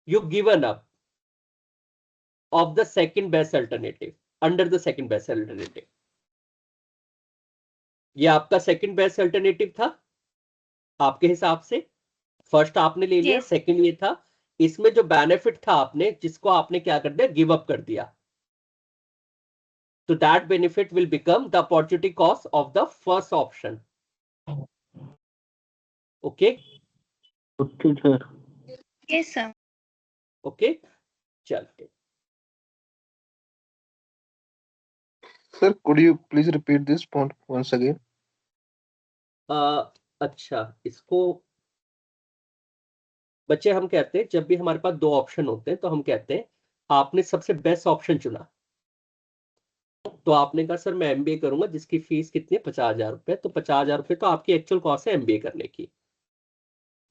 you given up of the second best alternative, under the second best alternative. ये आपका second best alternative था आपके हिसाब से, first आपने ले लिया, Yes. Second ये था, इसमें जो बेनिफिट था आपने, जिसको आपने क्या कर दिया, गिव अप कर दिया, तो that benefit will become the opportunity cost of the first option. Okay okay sir. Yes, sir. Okay, चलिए। Sir, could you please repeat this point once again? अच्छा, इसको बच्चे हम कहते हैं, जब भी हमारे पास 2 ऑप्शन होते हैं तो हम कहते हैं आपने सबसे बेस्ट ऑप्शन चुना, तो आपने कहा सर मैं एमबीए करूंगा जिसकी फीस कितनी है, 50,000 रुपए, तो 50,000 रुपए तो आपकी एक्चुअल कॉस्ट है एमबीए करने की,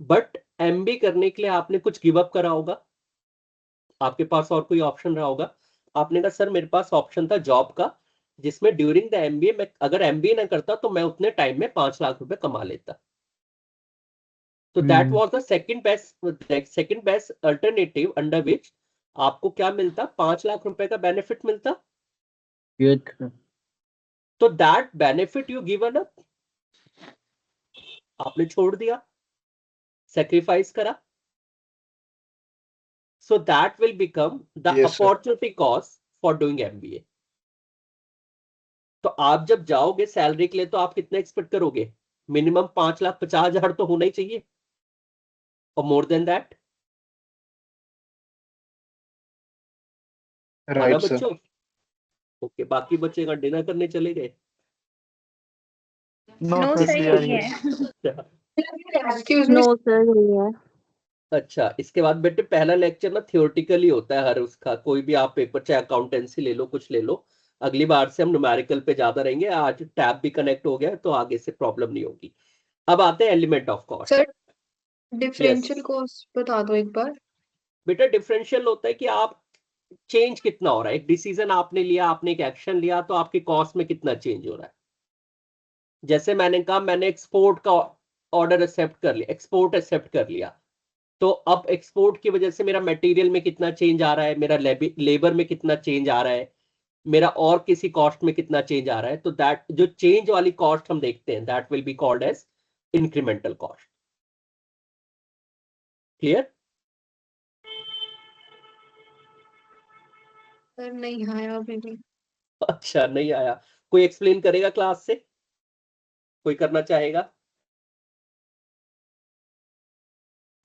बट एमबीए करने के लिए आपने कुछ गिव अप करा होगा, आपके पास और कोई ऑप्शन रहा होगा, आपने कहा सर मेरे पास ऑप्शन था जॉब का, जिसमें ड्यूरिंग द एमबीए मैं अगर एमबीए ना करता तो मैं उतने टाइम में 5 लाख रुपए कमा लेता, तो that was the second best alternative under which आपको क्या मिलता, 5 लाख रुपए का बेनिफिट मिलता। Yes sir. तो that benefit you given up, आपने छोड़ दिया, सेक्रीफाइस करा, so that will become the Yes, sir. Opportunity cost for doing MBA. तो आप जब जाओगे सैलरी के लिए तो आप कितना एक्सपेक्ट करोगे, मिनिमम 5,50,000 तो होना ही चाहिए, और मोर देन दैट, है ना Right, sir. बच्चों? ओके, बाकी बच्चे का डिनर करने चले गए? नो No, सर, sir, they are नहीं here. है। Excuse me. नो सर नहीं है। अच्छा, इसके बाद बेटे पहला लेक्चर ना थियोरेटिकल ही होता है हर उसका, कोई भी आप पेपर चाहे अकाउंटेंसी ले लो, कुछ ले लो, अगली बार से हम न्यूमेरिकल पे ज्यादा रहेंगे, आज टैब भी कनेक्ट हो गया तो आगे से प्रॉब्लम नहीं होगी। अब आते हैं element of cost. Sir differential cost बता दो एक बार। बेटा डिफरेंशियल होता है कि आप चेंज कितना हो रहा है, एक डिसीजन आपने लिया, आपने एक एक्शन लिया, तो आपकी कॉस्ट में कितना चेंज हो रहा है। जैसे मैंने कहा मैंने एक्सपोर्ट का ऑर्डर एक्सेप्ट कर लिया, एक्सपोर्ट एक्सेप्ट कर लिया, तो अब एक्सपोर्ट की वजह से मेरा मटेरियल में कितना चेंज आ रहा है, मेरा लेबर में कितना चेंज आ रहा है, मेरा और किसी कॉस्ट में कितना चेंज आ रहा है, तो दैट जो चेंज वाली कॉस्ट हम देखते हैं that will be called as incremental cost. Clear? Sir नहीं आया अभी भी। अच्छा, नहीं आया, कोई एक्सप्लेन करेगा क्लास से, कोई करना चाहेगा?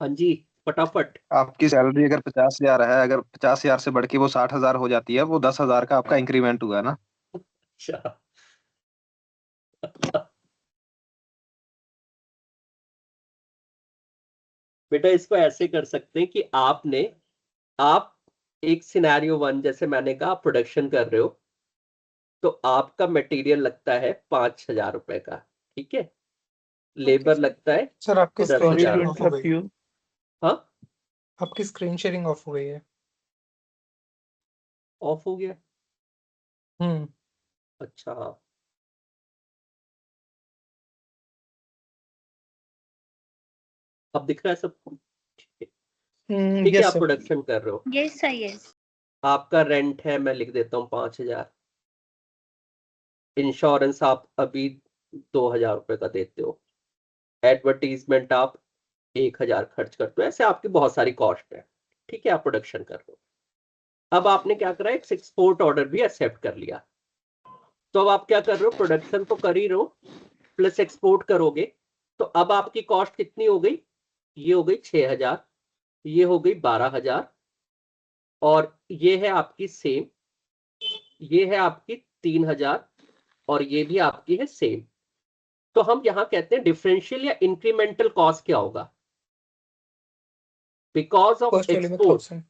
हाँ जी, फटाफट। आपकी सैलरी अगर 50,000 है, अगर 50,000 से बढ़ के वो 60,000 हो जाती है, वो 10,000 का आपका इंक्रीमेंट हुआ ना। अच्छा, बेटा इसको ऐसे कर सकते हैं कि आप एक सिनेरियो 1, जैसे मैंने कहा प्रोडक्शन कर रहे हो, तो आपका मटेरियल लगता है 5,000 रुपए का, ठीक है, लेबर लगता है सर आपकी स्क्रीन 10,000 शेयरिंग ऑफ हो इंटरप्ट गई है। यू। हाँ, आपकी स्क्रीन शेयरिंग ऑफ हो गई है। ऑफ हो गया, अच्छा हाँ, अब दिख रहा है सबको? ठीक है, यस आप सर। प्रोडक्शन कर रहे हो, Yes, sir, yes. आपका रेंट है, मैं लिख देता हूँ 5,000, इंश्योरेंस आप अभी 2,000 रुपए का देते हो, एडवर्टीजमेंट आप 1,000 खर्च करते हो, ऐसे आपकी बहुत सारी कॉस्ट है, ठीक है, आप प्रोडक्शन कर रहे हो। अब आपने क्या करा, एक एक्सपोर्ट ऑर्डर भी एक्सेप्ट कर लिया, तो अब आप क्या कर रहे हो, प्रोडक्शन तो कर ही रहे हो प्लस एक्सपोर्ट करोगे, तो अब आपकी कॉस्ट कितनी हो गई, ये हो गई 6,000, ये हो गई 12,000, और ये है आपकी सेम, ये है आपकी 3000 और ये भी आपकी है सेम। तो हम यहां कहते हैं डिफरेंशियल या इंक्रीमेंटल कॉस्ट क्या होगा? बिकॉज ऑफ फर्स्ट वाले में एक्सपोर्ट, 1000।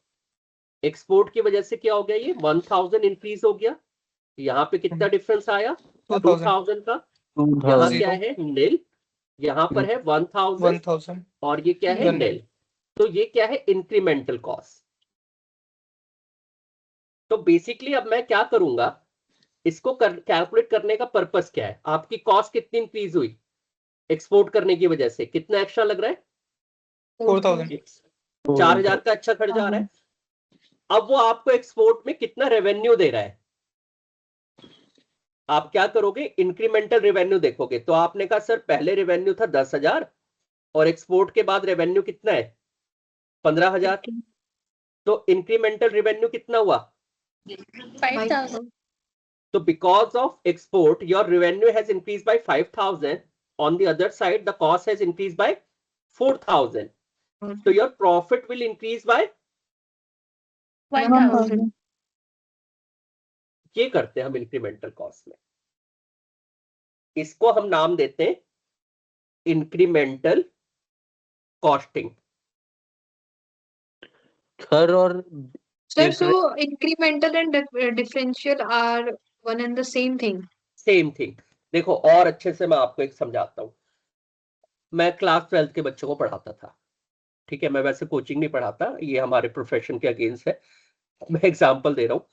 एक्सपोर्ट की वजह से क्या हो गया, ये 1000 इंक्रीज हो गया। यहाँ पे कितना डिफरेंस आया? 2000 का। यहाँ क्या है? नील। यहाँ पर है 1000 और ये क्या है? नील। तो ये क्या है? Incremental cost. तो बेसिकली अब मैं क्या करूंगा, इसको कैलकुलेट करने का पर्पस क्या है? आपकी कॉस्ट कितनी इंक्रीज हुई एक्सपोर्ट करने की वजह से? कितना एक्स्ट्रा लग रहा है? 4000। 4000 का अच्छा खर्च आ रहा है। अब वो आपको एक्सपोर्ट में कितना रेवेन्यू दे रहा है? आप क्या करोगे? इंक्रीमेंटल रेवेन्यू देखोगे। तो आपने कहा सर पहले रेवेन्यू था 10,000 और एक्सपोर्ट के बाद रेवेन्यू कितना है? 15,000। तो इंक्रीमेंटल रेवेन्यू कितना हुआ? 5000. So because of export, your revenue has increased by 5,000. On the other side, the cost has increased by 4,000. So your profit will increase by 1000. ये करते हैं हम इंक्रीमेंटल कॉस्ट में। इसको हम नाम देते हैं इंक्रीमेंटल कॉस्टिंग। सर और Sir, so incremental and differential are one and the same thing. Same thing. देखो और अच्छे से मैं आपको एक समझाता हूँ। मैं क्लास 12 के बच्चों को पढ़ाता था, ठीक है। मैं वैसे कोचिंग नहीं पढ़ाता, ये हमारे प्रोफेशन के अगेंस्ट है। मैं एग्जांपल दे रहा हूँ।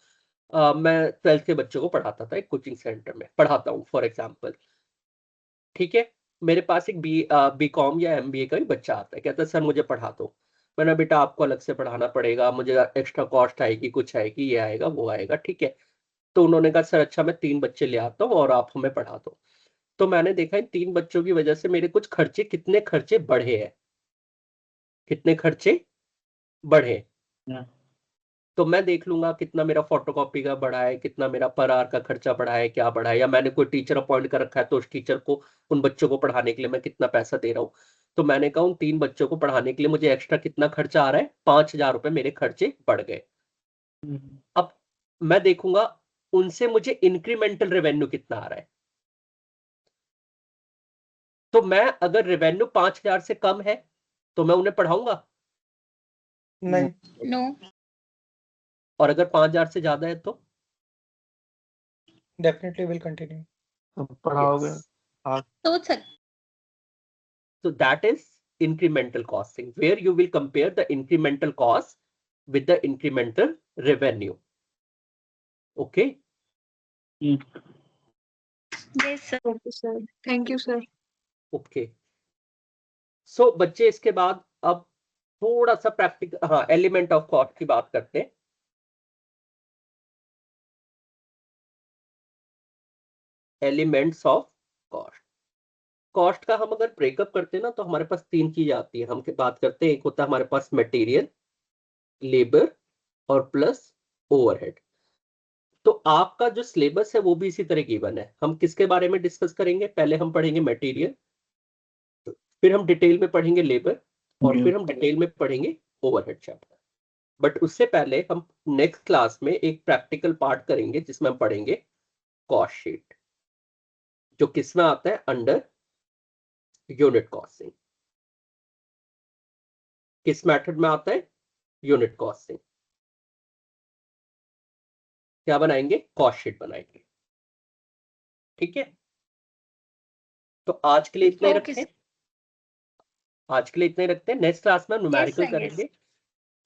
मैं 12th के बच्चों को पढ़ाता था, एक कोचिंग सेंटर में पढ़ाता हूँ फॉर एग्जांपल, ठीक है। मेरे पास एक बीकॉम या एमबीए का भी बच्चा आता है, कहता है सर मुझे पढ़ा दो। मैंने बेटा आपको अलग से पढ़ाना पड़ेगा, मुझे एक्स्ट्रा कॉस्ट आएगी, कुछ आएगी, ये आएगा वो आएगा, ठीक है। तो उन्होंने कहा सर अच्छा मैं 3 बच्चे ले आता हूँ और आप हमें पढ़ा दो। तो मैंने देखा इन 3 बच्चों की वजह से मेरे कुछ खर्चे, कितने खर्चे बढ़े हैं, कितने खर्चे बढ़े। तो मैं देख लूंगा कितना मेरा फोटोकॉपी का बढ़ा है, कितना मेरा पर आवर का खर्चा बढ़ा है, क्या बढ़ा है, या मैंने कोई टीचर अपॉइंट कर रखा है तो उस टीचर को, उन बच्चों को पढ़ाने के लिए मैं कितना पैसा दे रहा हूँ। तो मैंने कहा उन 3 बच्चों को पढ़ाने के लिए मुझे एक्स्ट्रा कितना खर्चा आ रहा है? 5,000 रुपए मेरे खर्चे बढ़ गए। अब मैं देखूंगा उनसे मुझे इंक्रीमेंटल रेवेन्यू कितना आ रहा है। तो मैं अगर रेवेन्यू 5,000 से कम है तो मैं उन्हें पढ़ाऊंगा? नहीं। No. और अगर 5,000 से ज्यादा है तो डेफिनेटली विल कंटिन्यू। पढ़ाओगे आप। So it's a so that is incremental costing, where you will compare the incremental cost with the incremental revenue. Okay. yes sir. Okay, sir. Thank you, sir. Okay. So बच्चे इसके बाद अब थोड़ा सा practical, हाँ, element of cost की बात करते हैं। Elements of cost. कॉस्ट का हम अगर ब्रेकअप करते हैं ना तो हमारे पास 3 चीज आती है। हम बात करते हैं, एक होता है हमारे पास मटेरियल, लेबर और प्लस ओवरहेड। तो आपका जो सिलेबस है वो भी इसी तरह गिवन है। हम किसके बारे में डिस्कस करेंगे? पहले हम पढ़ेंगे मटेरियल, फिर हम डिटेल में पढ़ेंगे लेबर और फिर हम डिटेल में पढ़ेंगे ओवरहेड चैप्टर। बट उससे पहले हम नेक्स्ट क्लास में एक प्रैक्टिकल पार्ट करेंगे जिसमें हम पढ़ेंगे कॉस्ट शीट, जो किसमें आता है? Under unit costing. किस मेथड में आता है? Unit costing. क्या बनाएंगे? कॉस्ट शीट बनाएंगे, ठीक है। तो आज के लिए इतना ही रखते हैं। आज के लिए इतना ही रखते हैं। नेक्स्ट क्लास में न्यूमेरिकल sir, करेंगे।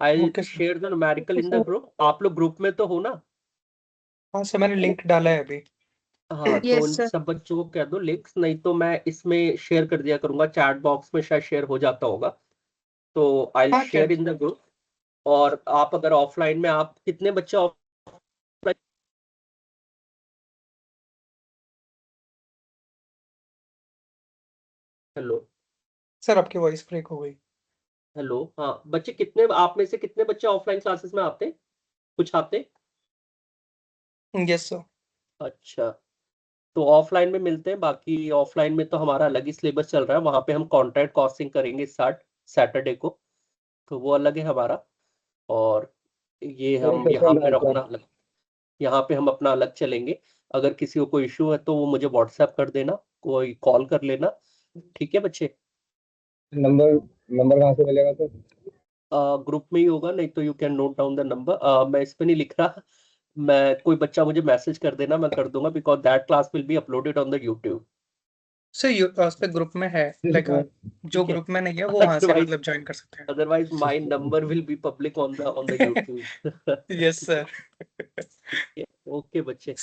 I will share the numerical in the group. आप लोग ग्रुप में तो हो ना? हाँ सर, मैंने लिंक डाला है अभी। हाँ, तो Yes, उन sir. सब बच्चों को कह दो लिंक्स, नहीं तो मैं इसमें शेयर कर दिया करूंगा, चैट बॉक्स में शायद शेयर हो जाता होगा। तो I will share in the group. और आप अगर ऑफलाइन में, आप कितने बच्चे ऑफलाइन? हेलो सर आपकी वॉइस ब्रेक हो गई। हेलो, हाँ बच्चे कितने, आप में से कितने बच्चे ऑफलाइन क्लासेस में आते? कुछ आते? Yes sir. अच्छा, तो ऑफलाइन में मिलते हैं। बाकी ऑफलाइन में तो हमारा अलग ही सिलेबस चल रहा है, वहां पे हम कॉन्ट्रैक्ट कॉस्टिंग करेंगे स्टार्ट सैटरडे को, तो वो अलग है हमारा। और ये हम यहाँ पे हम अपना अलग चलेंगे। अगर किसी को कोई इशू है तो वो मुझे व्हाट्सएप कर देना, कोई कॉल कर लेना, ठीक है बच्चे? नंबर कहाँ से मिलेगा सर? ग्रुप में ही होगा, नहीं तो you can note down the number. मैं इस पे नहीं लिख रहा, मैं कोई बच्चा मुझे मैसेज कर देना, मैं कर दूंगा, because that class will be uploaded on the YouTube. Sir उस पे ग्रुप में है, लाइक जो ग्रुप में नहीं है वो वहां से मतलब ज्वाइन कर सकते हैं। Otherwise my number will be public on the YouTube. Yes sir. Okay बच्चे,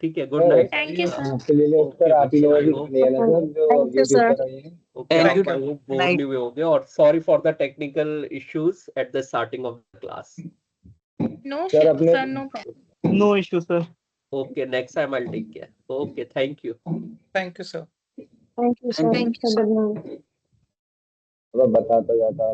ठीक है, good night. Thank you, sir. Sir आप ही लोगों की नहीं है ना सर जो Thank you, यूट्यूब sir. पर आई है? ओके, Thank आप you, I sir. Hope bore नहीं हुए होंगे, और sorry for the technical issues at the starting of the class. No, Sir, sir, अपने- no problem. No issue, sir. Okay, next time I'll take care. Okay, thank you. Thank you sir. Thank you, sir. Thank you, sir. Good night. बताता जाता